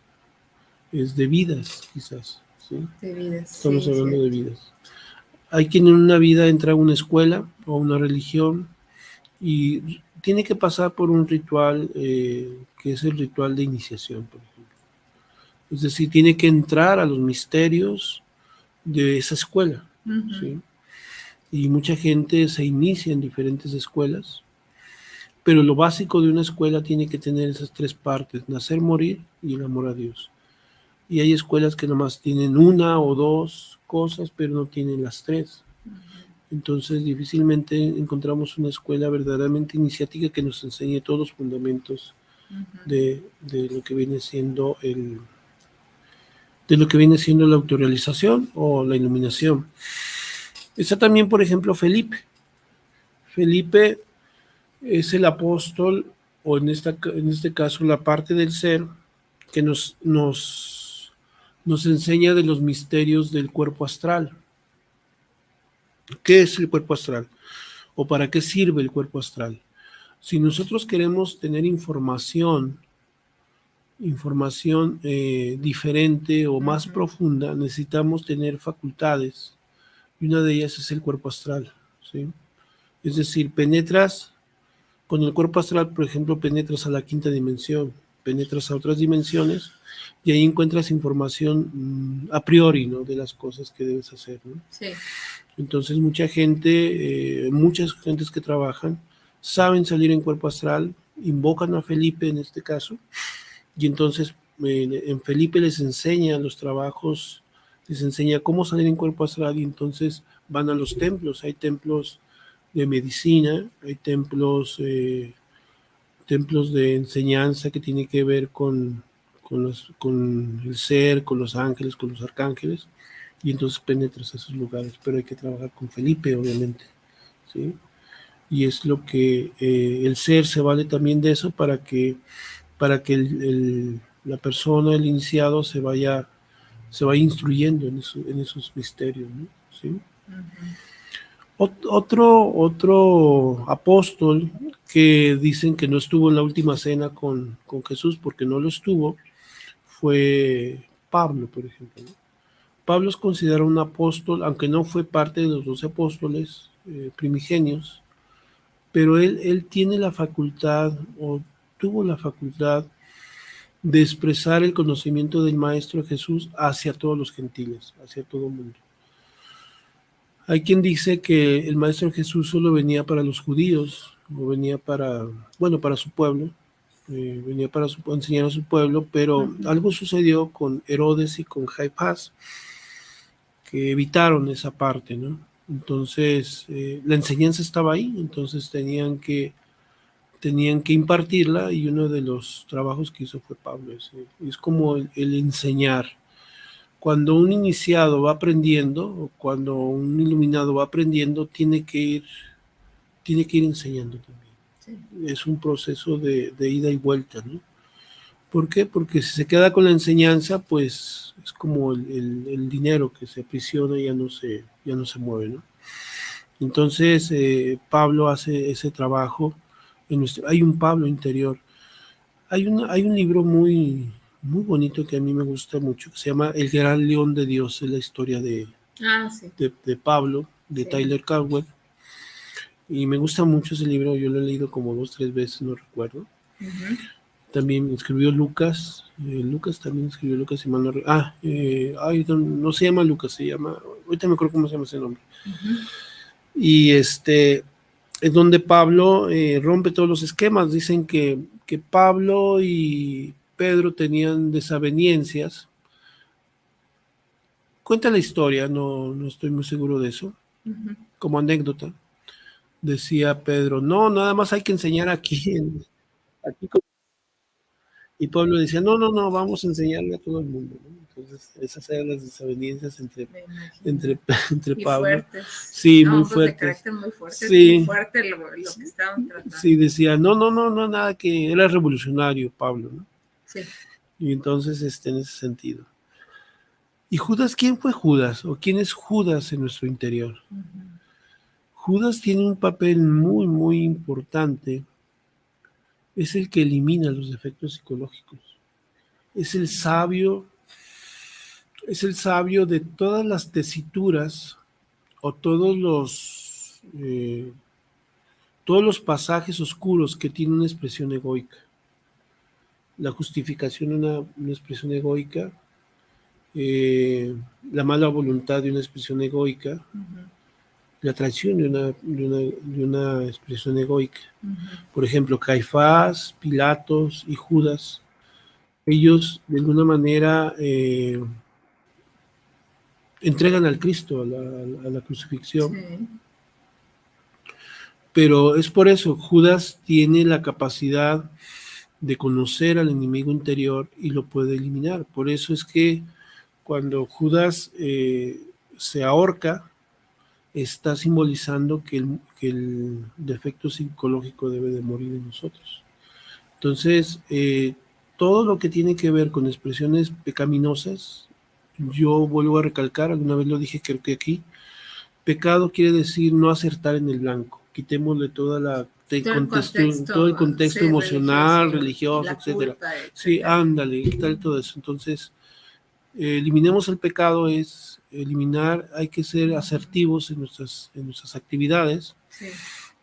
es de vidas quizás, ¿sí? De vidas. Estamos hablando de vidas. Hay quien en una vida entra a una escuela o a una religión y tiene que pasar por un ritual que es el ritual de iniciación, por ejemplo. Es decir, tiene que entrar a los misterios de esa escuela, ¿sí? Y mucha gente se inicia en diferentes escuelas, pero lo básico de una escuela tiene que tener esas 3 partes, nacer, morir y el amor a Dios. Y hay escuelas que nomás tienen 1 o 2 cosas, pero no tienen las 3. Entonces difícilmente encontramos una escuela verdaderamente iniciática que nos enseñe todos los fundamentos de lo que viene siendo la autorrealización o la iluminación. Está también, por ejemplo, Felipe. Felipe es el apóstol, o en este caso la parte del ser que nos enseña de los misterios del cuerpo astral. ¿Qué es el cuerpo astral? ¿O para qué sirve el cuerpo astral? Si nosotros queremos tener información diferente o más profunda, necesitamos tener facultades, y una de ellas es el cuerpo astral, ¿sí? Es decir, penetras con el cuerpo astral, por ejemplo, penetras a la 5ª dimensión, penetras a otras dimensiones y ahí encuentras información a priori, ¿no? De las cosas que debes hacer, ¿no? Sí. Entonces muchas gentes que trabajan saben salir en cuerpo astral, invocan a Felipe en este caso, y entonces en Felipe les enseña los trabajos, les enseña cómo salir en cuerpo astral, y entonces van a los templos. Hay templos de medicina, hay templos de enseñanza que tiene que ver con el ser, con los ángeles, con los arcángeles, y entonces penetras a esos lugares, pero hay que trabajar con Felipe, obviamente, ¿sí? Y es lo que el ser se vale también de eso para que la persona, el iniciado, se vaya instruyendo en esos misterios, ¿no? ¿Sí? Otro apóstol que dicen que no estuvo en la última cena con Jesús porque no lo estuvo, fue Pablo, por ejemplo, ¿no? Pablo es considerado un apóstol, aunque no fue parte de los 12 apóstoles primigenios, pero él tiene la facultad, o tuvo la facultad, de expresar el conocimiento del Maestro Jesús hacia todos los gentiles, hacia todo el mundo. Hay quien dice que el Maestro Jesús solo venía para los judíos, o venía para su pueblo, venía para enseñar a su pueblo, pero algo sucedió con Herodes y con Caifás, que evitaron esa parte, ¿no? Entonces, la enseñanza estaba ahí, entonces tenían que impartirla, y uno de los trabajos que hizo fue Pablo. Es como el enseñar. Cuando un iniciado va aprendiendo, o cuando un iluminado va aprendiendo, tiene que ir enseñando también. Sí. Es un proceso de ida y vuelta, ¿no? ¿Por qué? Porque si se queda con la enseñanza, pues es como el dinero que se aprisiona y ya no se mueve, ¿no? Entonces, Pablo hace ese trabajo. Hay un Pablo interior. Hay un libro muy, muy bonito que a mí me gusta mucho, que se llama El Gran León de Dios. Es la historia de Pablo, de Tyler Caldwell. Y me gusta mucho ese libro. Yo lo he leído como 2 o 3 veces, no recuerdo. Uh-huh. También escribió Lucas. Lucas también escribió Lucas, si mal no recuerdo. No se llama Lucas, se llama... Ahorita me acuerdo cómo se llama ese nombre. Uh-huh. Y es donde Pablo rompe todos los esquemas. Dicen que Pablo y Pedro tenían desavenencias. Cuenta la historia, no estoy muy seguro de eso. Uh-huh. Como anécdota. Decía Pedro, no, nada más hay que enseñar aquí. Y Pablo decía, no, vamos a enseñarle a todo el mundo, ¿no? Entonces, esas eran las desavenencias entre Pablo. Fuertes. Sí, muy fuertes. De carácter muy fuerte. Sí. Muy fuerte lo que estaban tratando. Sí, decía, no, nada, que era revolucionario Pablo, ¿no? Sí. Y entonces, en ese sentido. ¿Y Judas? ¿Quién fue Judas? ¿O quién es Judas en nuestro interior? Uh-huh. Judas tiene un papel muy, muy importante. Es el que elimina los defectos psicológicos. Es el sabio de todas las tesituras o todos los pasajes oscuros que tienen una expresión egoica. La justificación de una expresión egoica, la mala voluntad de una expresión egoica, uh-huh. La traición de una expresión egoica. Uh-huh. Por ejemplo, Caifás, Pilatos y Judas, ellos de alguna manera entregan al Cristo a la crucifixión. Sí. Pero es por eso, Judas tiene la capacidad de conocer al enemigo interior y lo puede eliminar. Por eso es que cuando Judas se ahorca, está simbolizando que el defecto psicológico debe de morir en nosotros. Entonces, todo lo que tiene que ver con expresiones pecaminosas, yo vuelvo a recalcar, alguna vez lo dije, creo que aquí, pecado quiere decir no acertar en el blanco. Quitémosle todo el contexto emocional, religioso, etcétera. Sí, ándale, quitarle todo eso. Entonces, eliminemos el pecado, hay que ser asertivos en nuestras actividades. Sí.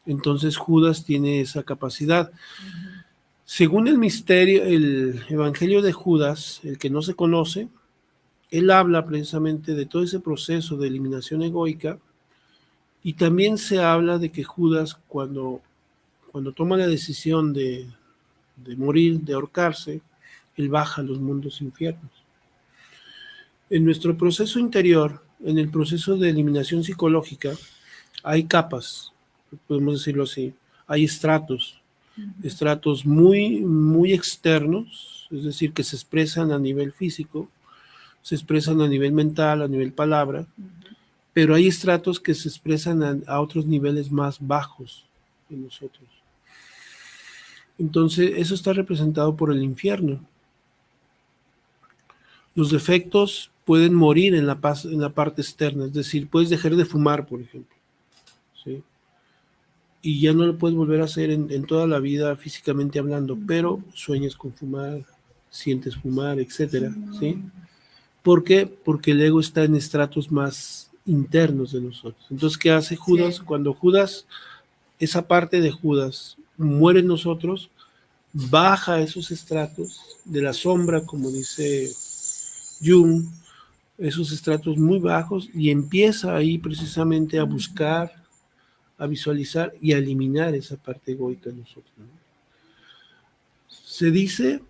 Entonces Judas tiene esa capacidad. Uh-huh. Según el misterio, el Evangelio de Judas, el que no se conoce, él habla precisamente de todo ese proceso de eliminación egoica, y también se habla de que Judas, cuando toma la decisión de morir, de ahorcarse, él baja a los mundos infiernos. En nuestro proceso interior, en el proceso de eliminación psicológica, hay capas, podemos decirlo así, hay estratos, uh-huh. Estratos muy, muy externos, es decir, que se expresan a nivel físico, se expresan a nivel mental, a nivel palabra, uh-huh. Pero hay estratos que se expresan a otros niveles más bajos en nosotros. Entonces, eso está representado por el infierno. Los defectos pueden morir en la parte externa, es decir, puedes dejar de fumar, por ejemplo. ¿sí? Y ya no lo puedes volver a hacer en toda la vida físicamente hablando, pero sueñas con fumar, sientes fumar, etcétera, ¿sí? ¿Por qué? Porque el ego está en estratos más internos de nosotros. Entonces, ¿qué hace Judas? Cuando Judas, esa parte de Judas muere en nosotros, baja esos estratos de la sombra, como dice Jung, esos estratos muy bajos, y empieza ahí precisamente a buscar, a visualizar y a eliminar esa parte egoica de nosotros, ¿no? Se dice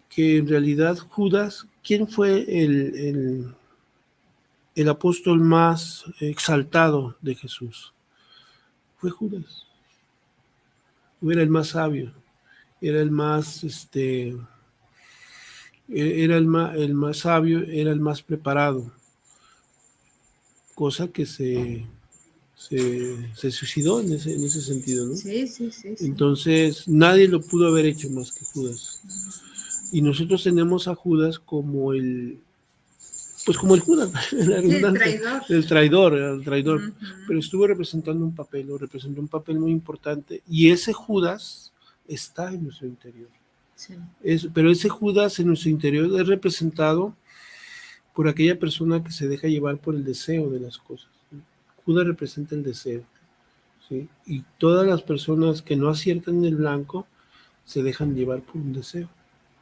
que en realidad Judas, ¿quién fue el apóstol más exaltado de Jesús? Fue Judas. Era el más sabio, era el más, era el más sabio, era el más preparado, cosa que se suicidó en ese sentido, ¿no? Sí. Entonces, nadie lo pudo haber hecho más que Judas. Y nosotros tenemos a Judas como el Judas, el traidor, pero estuvo representando un papel, o representó un papel muy importante, y ese Judas está en nuestro interior. Sí. Pero ese Judas en nuestro interior es representado por aquella persona que se deja llevar por el deseo de las cosas. Judas representa el deseo, ¿sí? Y todas las personas que no aciertan en el blanco se dejan llevar por un deseo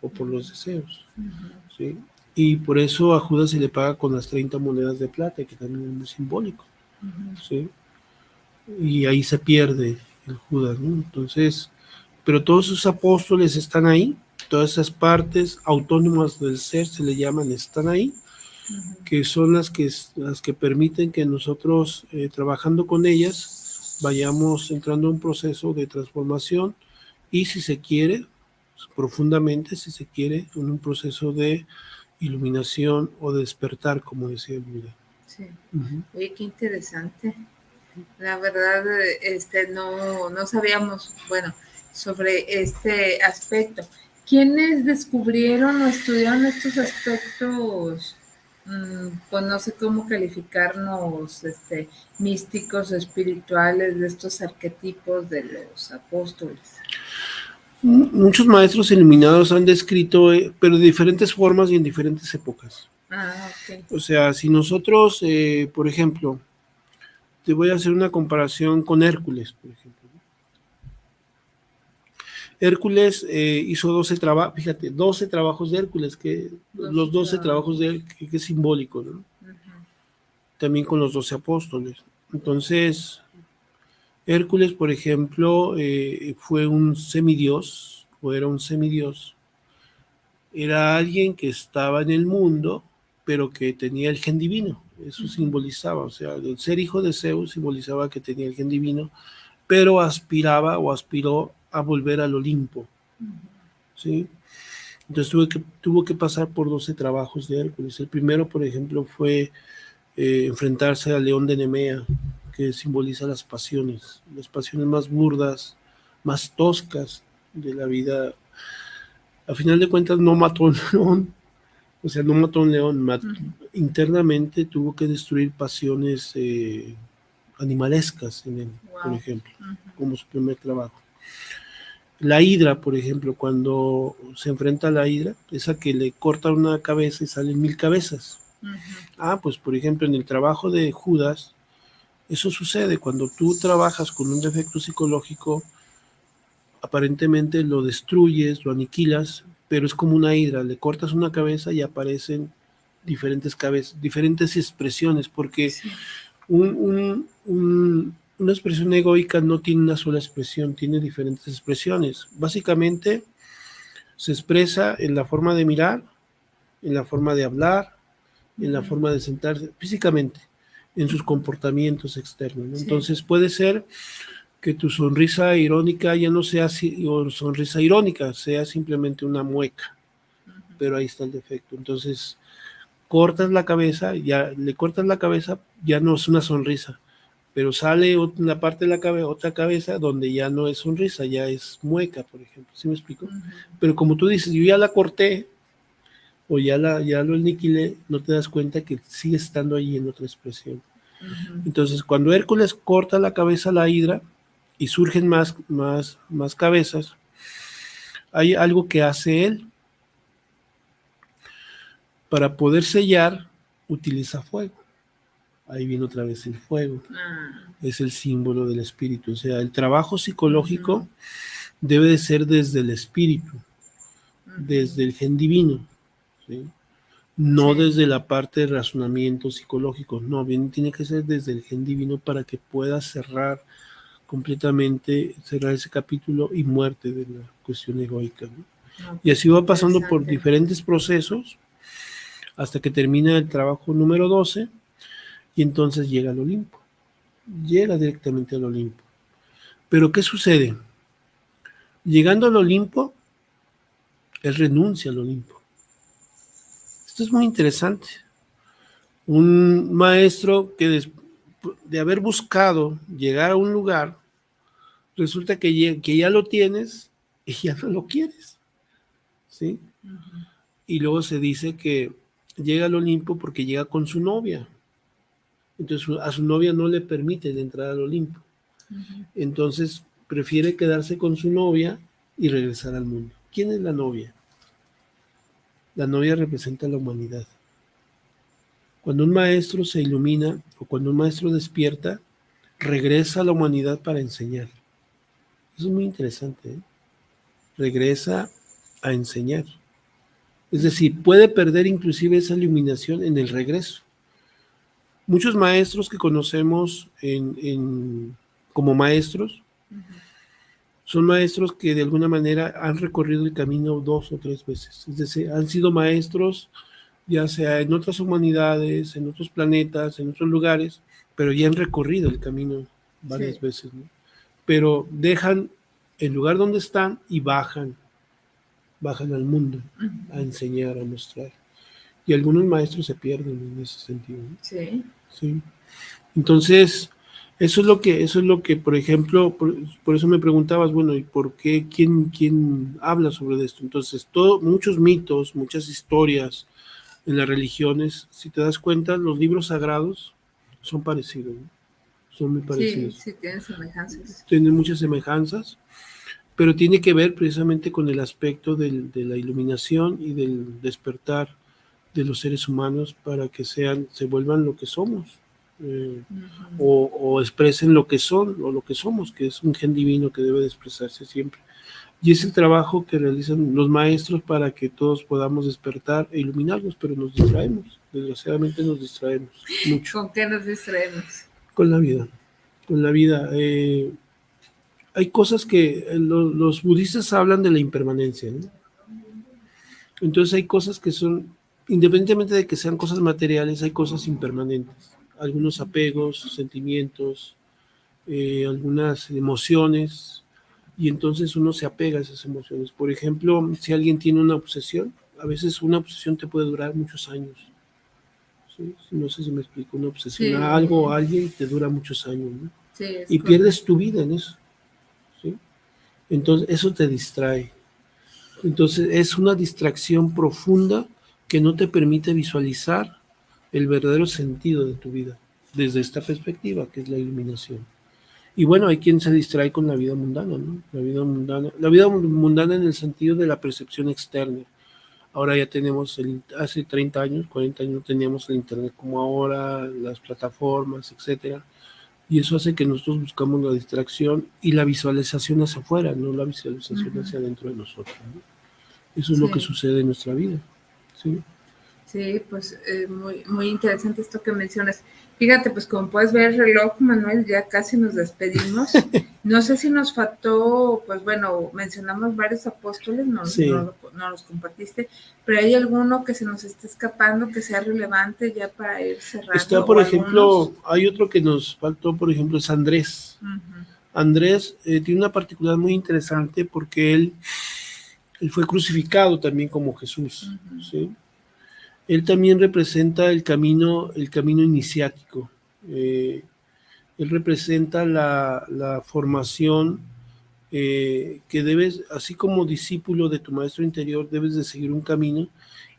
o por los deseos, ¿sí? Y por eso a Judas se le paga con las 30 monedas de plata, que también es muy simbólico, ¿sí? Y ahí se pierde el Judas, ¿no? Entonces, pero todos sus apóstoles están ahí, todas esas partes autónomas del ser se le llaman, están ahí, que son las que permiten que nosotros, trabajando con ellas, vayamos entrando en un proceso de transformación y, si se quiere, profundamente, si se quiere, en un proceso de iluminación o de despertar, como decía el Buda. Sí. Oye, qué interesante. La verdad, no sabíamos, sobre este aspecto. ¿Quiénes descubrieron o estudiaron estos aspectos? Pues no sé cómo calificarnos, místicos o espirituales, de estos arquetipos de los apóstoles. Muchos maestros iluminados han descrito, pero de diferentes formas y en diferentes épocas. Ok. O sea, si nosotros, por ejemplo, te voy a hacer una comparación con Hércules, por ejemplo. Hércules hizo 12 trabajos, fíjate, 12 trabajos de Hércules, los 12 trabajos de él, que es simbólico, ¿no? También con los 12 apóstoles. Entonces, Hércules, por ejemplo, fue un semidios, o era un semidios. Era alguien que estaba en el mundo, pero que tenía el gen divino. Eso simbolizaba, o sea, el ser hijo de Zeus simbolizaba que tenía el gen divino, pero aspiraba o aspiró a volver al Olimpo, ¿sí? Entonces tuvo que pasar por 12 trabajos de Hércules. El primero, por ejemplo, fue enfrentarse al león de Nemea, que simboliza las pasiones más burdas, más toscas de la vida. A final de cuentas no mató un león, o sea, no mató un león, internamente tuvo que destruir pasiones animalescas en él, por ejemplo, como su primer trabajo. La hidra, por ejemplo, cuando se enfrenta a la hidra, esa que le corta una cabeza y salen 1000 cabezas. Pues por ejemplo, en el trabajo de Judas, eso sucede cuando tú trabajas con un defecto psicológico, aparentemente lo destruyes, lo aniquilas, pero es como una hidra, le cortas una cabeza y aparecen diferentes cabezas, diferentes expresiones, porque una expresión egoica no tiene una sola expresión, tiene diferentes expresiones. Básicamente se expresa en la forma de mirar, en la forma de hablar, en la forma de sentarse, físicamente, en sus comportamientos externos, ¿no? Entonces puede ser que tu sonrisa irónica ya no sea sonrisa irónica, sea simplemente una mueca, pero ahí está el defecto. Entonces cortas la cabeza, le cortas la cabeza, ya no es una sonrisa, pero sale una parte de la cabeza, otra cabeza donde ya no es sonrisa, ya es mueca, por ejemplo. ¿Sí me explico? Pero como tú dices, yo ya la corté o ya lo aniquilé, no te das cuenta que sigue estando ahí en otra expresión. Entonces, cuando Hércules corta la cabeza a la hidra y surgen más cabezas, hay algo que hace él. Para poder sellar, utiliza fuego. Ahí viene otra vez el fuego. Es el símbolo del espíritu. O sea, el trabajo psicológico debe de ser desde el espíritu, desde el gen divino, ¿sí? No desde la parte de razonamiento psicológico, no, bien, tiene que ser desde el gen divino para que pueda cerrar completamente, cerrar ese capítulo y muerte de la cuestión egoica, ¿no? Y así va pasando por diferentes procesos hasta que termina el trabajo número 12 y entonces llega al Olimpo, llega directamente al Olimpo. Pero ¿qué sucede? Llegando al Olimpo, él renuncia al Olimpo. Esto es muy interesante. Un maestro que de haber buscado llegar a un lugar, resulta que ya lo tienes y ya no lo quieres, ¿sí? Y luego se dice que llega al Olimpo porque llega con su novia. Entonces a su novia no le permiten entrar al Olimpo. Entonces prefiere quedarse con su novia y regresar al mundo. ¿Quién es la novia? La novia representa la humanidad. Cuando un maestro se ilumina o cuando un maestro despierta, regresa a la humanidad para enseñar. Eso es muy interesante, ¿eh? Regresa a enseñar. Es decir, puede perder inclusive esa iluminación en el regreso. Muchos maestros que conocemos como maestros son maestros que de alguna manera han recorrido el camino 2 o 3 veces. Es decir, han sido maestros ya sea en otras humanidades, en otros planetas, en otros lugares, pero ya han recorrido el camino varias veces, ¿no? Pero dejan el lugar donde están y bajan al mundo a enseñar, a mostrar. Y algunos maestros se pierden en ese sentido, ¿no? Sí. Entonces, eso es lo que, por ejemplo, por eso me preguntabas, bueno, ¿y por qué? ¿Quién habla sobre esto? Entonces, muchos mitos, muchas historias en las religiones, si te das cuenta, los libros sagrados son parecidos, ¿no? Son muy parecidos. Sí, tienen semejanzas. Tienen muchas semejanzas, pero tiene que ver precisamente con el aspecto de la iluminación y del despertar de los seres humanos para que se vuelvan lo que somos, o expresen lo que son o lo que somos, que es un gen divino que debe de expresarse siempre. Y es el trabajo que realizan los maestros para que todos podamos despertar e iluminarnos, pero nos distraemos, desgraciadamente nos distraemos mucho. ¿Con qué nos distraemos? Con la vida. Hay cosas que los budistas hablan de la impermanencia, ¿no? Entonces hay cosas que son, independientemente de que sean cosas materiales, hay cosas impermanentes. Algunos apegos, sentimientos, algunas emociones, y entonces uno se apega a esas emociones. Por ejemplo, si alguien tiene una obsesión, a veces una obsesión te puede durar muchos años. ¿Sí? No sé si me explico, una obsesión a algo o a alguien te dura muchos años, ¿no? Y pierdes tu vida en eso, ¿sí? Entonces eso te distrae. Entonces es una distracción profunda que no te permite visualizar el verdadero sentido de tu vida desde esta perspectiva, que es la iluminación. Y bueno, hay quien se distrae con la vida mundana, ¿no? La vida mundana en el sentido de la percepción externa. Ahora ya tenemos, hace 30 años, 40 años no teníamos el internet como ahora, las plataformas, etcétera. Y eso hace que nosotros buscamos la distracción y la visualización hacia afuera, no la visualización hacia adentro de nosotros, ¿no? Eso es lo que sucede en nuestra vida, ¿sí? Sí, pues muy, muy interesante esto que mencionas. Fíjate, pues como puedes ver el reloj, Manuel, ya casi nos despedimos. No sé si nos faltó, pues bueno, mencionamos varios apóstoles, no los compartiste, pero ¿hay alguno que se nos esté escapando, que sea relevante ya para ir cerrando? Está, por ejemplo, hay otro que nos faltó, por ejemplo, es Andrés. Andrés tiene una particularidad muy interesante porque él fue crucificado también como Jesús, ¿sí? Él también representa el camino iniciático. Él representa la formación que debes, así como discípulo de tu maestro interior, debes de seguir un camino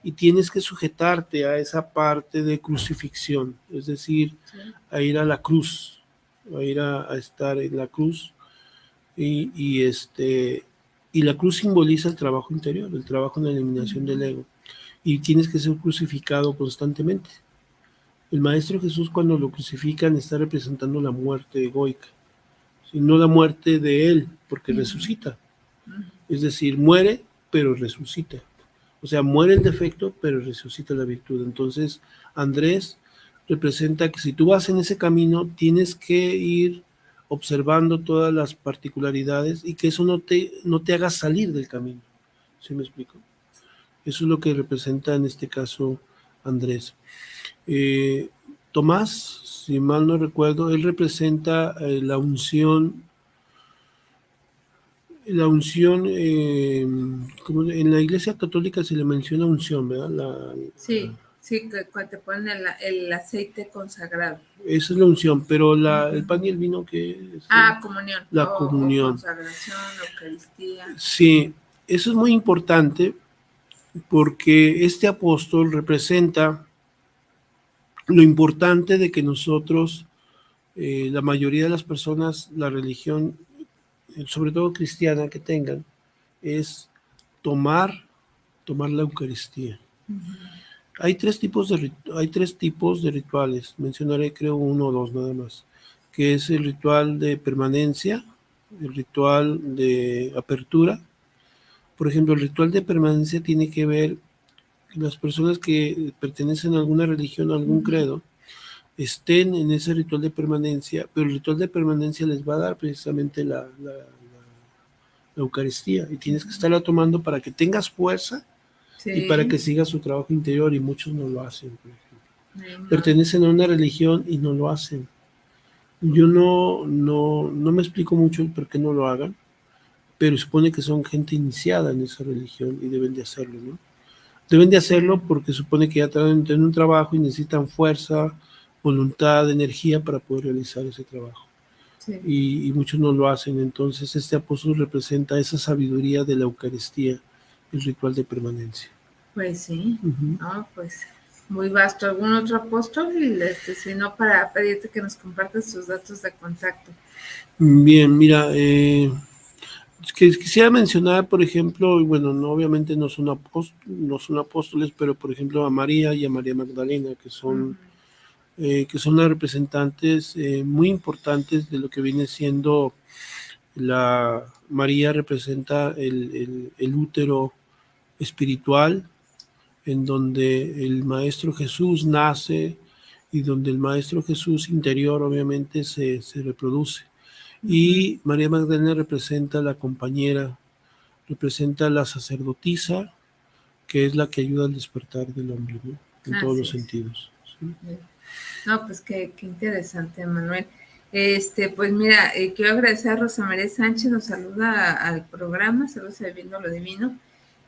y tienes que sujetarte a esa parte de crucifixión, es decir, a ir a la cruz, a ir a estar en la cruz, y la cruz simboliza el trabajo interior, el trabajo en la eliminación del ego, y tienes que ser crucificado constantemente. El Maestro Jesús, cuando lo crucifican, está representando la muerte egoica, no la muerte de él, porque resucita. Es decir, muere, pero resucita. O sea, muere el defecto, pero resucita la virtud. Entonces, Andrés representa que si tú vas en ese camino, tienes que ir observando todas las particularidades y que eso no te haga salir del camino. ¿Sí me explico? Eso es lo que representa en este caso Andrés. Tomás, si mal no recuerdo, él representa la unción, como en la Iglesia Católica se le menciona unción, ¿verdad? Sí, cuando te ponen el aceite consagrado. Esa es la unción, pero el pan y el vino, ¿qué es? Comunión. La comunión. Consagración, Eucaristía. Sí, eso es muy importante porque este apóstol representa lo importante de que nosotros, la mayoría de las personas, la religión, sobre todo cristiana que tengan, es tomar la Eucaristía. Hay tres tipos de rituales, mencionaré creo 1 o 2 nada más, que es el ritual de permanencia, el ritual de apertura. Por ejemplo, el ritual de permanencia tiene que ver las personas que pertenecen a alguna religión, a algún credo, estén en ese ritual de permanencia, pero el ritual de permanencia les va a dar precisamente la Eucaristía, y tienes que estarla tomando para que tengas fuerza y para que sigas su trabajo interior, y muchos no lo hacen, por ejemplo. Pertenecen a una religión y no lo hacen. Yo no me explico mucho el por qué no lo hagan, pero supone que son gente iniciada en esa religión y deben de hacerlo, ¿no? Deben de hacerlo porque supone que ya tienen un trabajo y necesitan fuerza, voluntad, energía para poder realizar ese trabajo. Sí. Y muchos no lo hacen. Entonces este apóstol representa esa sabiduría de la Eucaristía, el ritual de permanencia. Pues sí, pues muy vasto. ¿Algún otro apóstol? Si no, para pedirte que nos compartas tus datos de contacto. Bien, mira, quisiera mencionar, por ejemplo, bueno, obviamente no son apóstoles, pero por ejemplo a María y a María Magdalena, que son las representantes muy importantes de lo que viene siendo María representa el útero espiritual, en donde el Maestro Jesús nace y donde el Maestro Jesús interior obviamente se reproduce. Y María Magdalena representa la compañera, representa la sacerdotisa, que es la que ayuda al despertar del hombre, ¿no? En todos los sentidos. ¿Sí? No, pues qué interesante, Manuel. Pues mira, quiero agradecer a Rosa María Sánchez, nos saluda al programa, saludos a Viviendo lo Divino.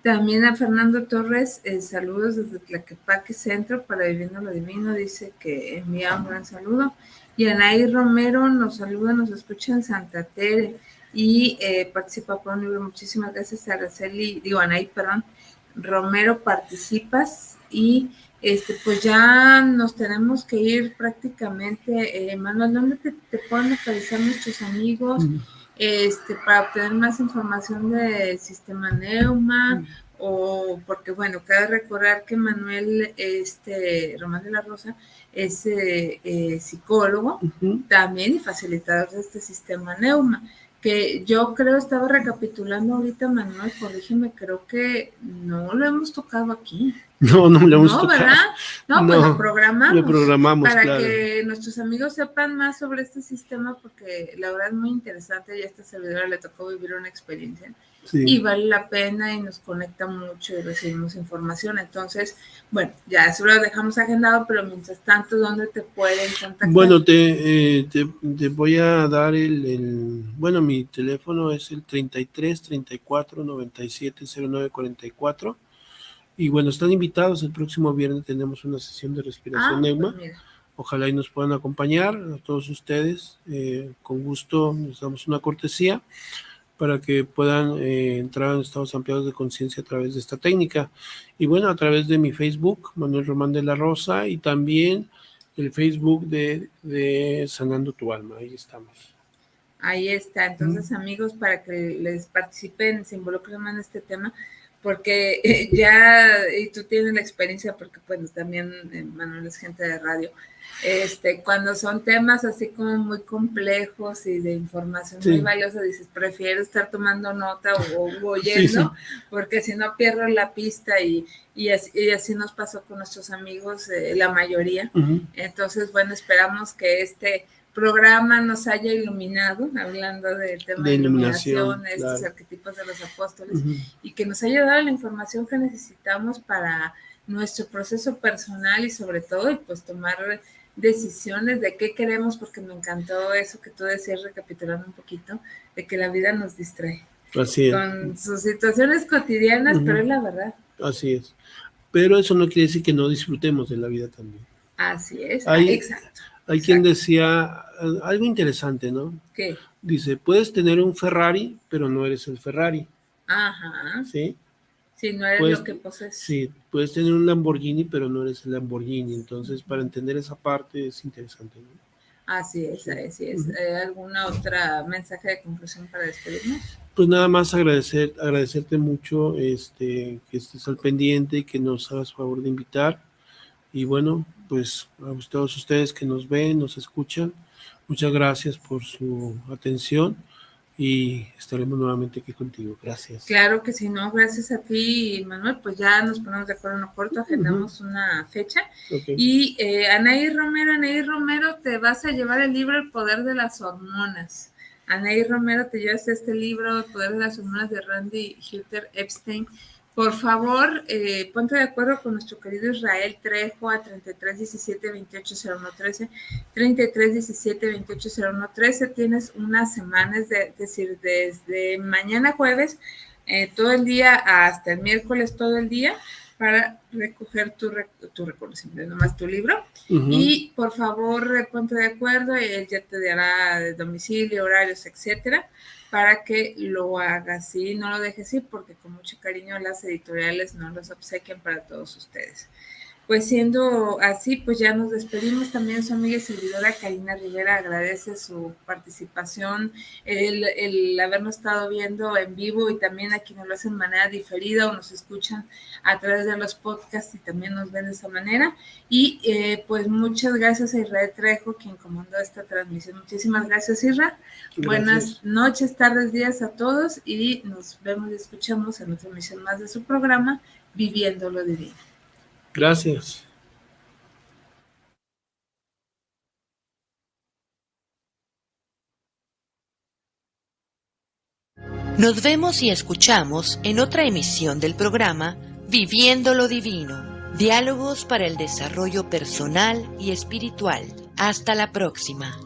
También a Fernando Torres, saludos desde Tlaquepaque Centro para Viviendo lo Divino, dice que envía un gran saludo. Y Anaí Romero nos saluda, nos escucha en Santa Tere y participa por un libro. Muchísimas gracias a Anaí, Romero, participas y pues ya nos tenemos que ir prácticamente. Manuel, ¿dónde te pueden localizar nuestros amigos para obtener más información del sistema Neuma? O porque, bueno, cabe recordar que Manuel, Román de la Rosa, es psicólogo también y facilitador de este sistema Neuma, que yo creo, estaba recapitulando ahorita, Manuel, corrígeme, creo que no lo hemos tocado aquí. No lo hemos tocado. ¿Verdad? No, pues lo programamos para claro, que nuestros amigos sepan más sobre este sistema, porque la verdad es muy interesante y a esta servidora le tocó vivir una experiencia. Sí. Y vale la pena y nos conecta mucho y recibimos información. Entonces, bueno, ya eso lo dejamos agendado, pero mientras tanto, ¿dónde te pueden contactar? Bueno, te voy a dar bueno, mi teléfono es el 33 34 97 09 44. Y bueno, están invitados, el próximo viernes tenemos una sesión de respiración Neuma. Pues ojalá y nos puedan acompañar a todos ustedes. Con gusto, nos damos una cortesía. para que puedan entrar en estados ampliados de conciencia a través de esta técnica. Y bueno, a través de mi Facebook, Manuel Román de la Rosa, y también el Facebook de Sanando tu Alma. Ahí estamos. Ahí está. Entonces, amigos, para que les participen, se involucren más en este tema, porque y tú tienes la experiencia, porque bueno, también Manuel es gente de radio, cuando son temas así como muy complejos y de información muy valiosa, dices, prefiero estar tomando nota o oyendo, porque si no pierdo la pista y así nos pasó con nuestros amigos, la mayoría. Entonces, bueno, esperamos que este programa nos haya iluminado, hablando del tema de iluminación, estos arquetipos de los apóstoles, y que nos haya dado la información que necesitamos para nuestro proceso personal y sobre todo, y pues tomar decisiones de qué queremos, porque me encantó eso que tú decías, recapitulando un poquito, de que la vida nos distrae. Así es. Con sus situaciones cotidianas, pero es la verdad. Así es. Pero eso no quiere decir que no disfrutemos de la vida también. Así es, exacto. Hay quien decía algo interesante, ¿no? ¿Qué? Dice, puedes tener un Ferrari, pero no eres el Ferrari. Ajá. ¿Sí? Sí, no eres lo que posees. Sí, puedes tener un Lamborghini, pero no eres el Lamborghini. Entonces, para entender esa parte es interesante, ¿no? Así es, así es. ¿Alguna otra mensaje de conclusión para despedirnos? Pues nada más agradecerte mucho que estés al pendiente y que nos hagas favor de invitar. Y bueno, pues a todos ustedes que nos ven, nos escuchan, muchas gracias por su atención y estaremos nuevamente aquí contigo. Gracias. Claro que sí, no, gracias a ti, Manuel. Pues ya nos ponemos de acuerdo en lo corto, agendamos una fecha. Y Anaí Romero, te vas a llevar el libro El Poder de las Hormonas. Anaí Romero, te llevas este libro, El Poder de las Hormonas, de Randy Hutter Epstein. Por favor, ponte de acuerdo con nuestro querido Israel Trejo a 3317-280113, 3317-280113. Tienes unas semanas, es decir, desde mañana jueves, todo el día hasta el miércoles, todo el día, para recoger tu reconocimiento, nomás tu libro. Y por favor, ponte de acuerdo, él ya te dará de domicilio, horarios, etcétera, para que lo hagas, ¿sí? No lo dejes ir, porque con mucho cariño las editoriales nos los obsequian para todos ustedes. Pues siendo así, pues ya nos despedimos. También su amiga y servidora Karina Rivera agradece su participación, el habernos estado viendo en vivo, y también a quienes lo hacen de manera diferida o nos escuchan a través de los podcasts y también nos ven de esa manera. Y pues muchas gracias a Israel Trejo, quien comandó esta transmisión. Muchísimas gracias, Isra. Buenas noches, tardes, días a todos, y nos vemos y escuchamos en otra emisión más de su programa, Viviendo lo Divino. Gracias. Nos vemos y escuchamos en otra emisión del programa Viviendo lo Divino, diálogos para el desarrollo personal y espiritual. Hasta la próxima.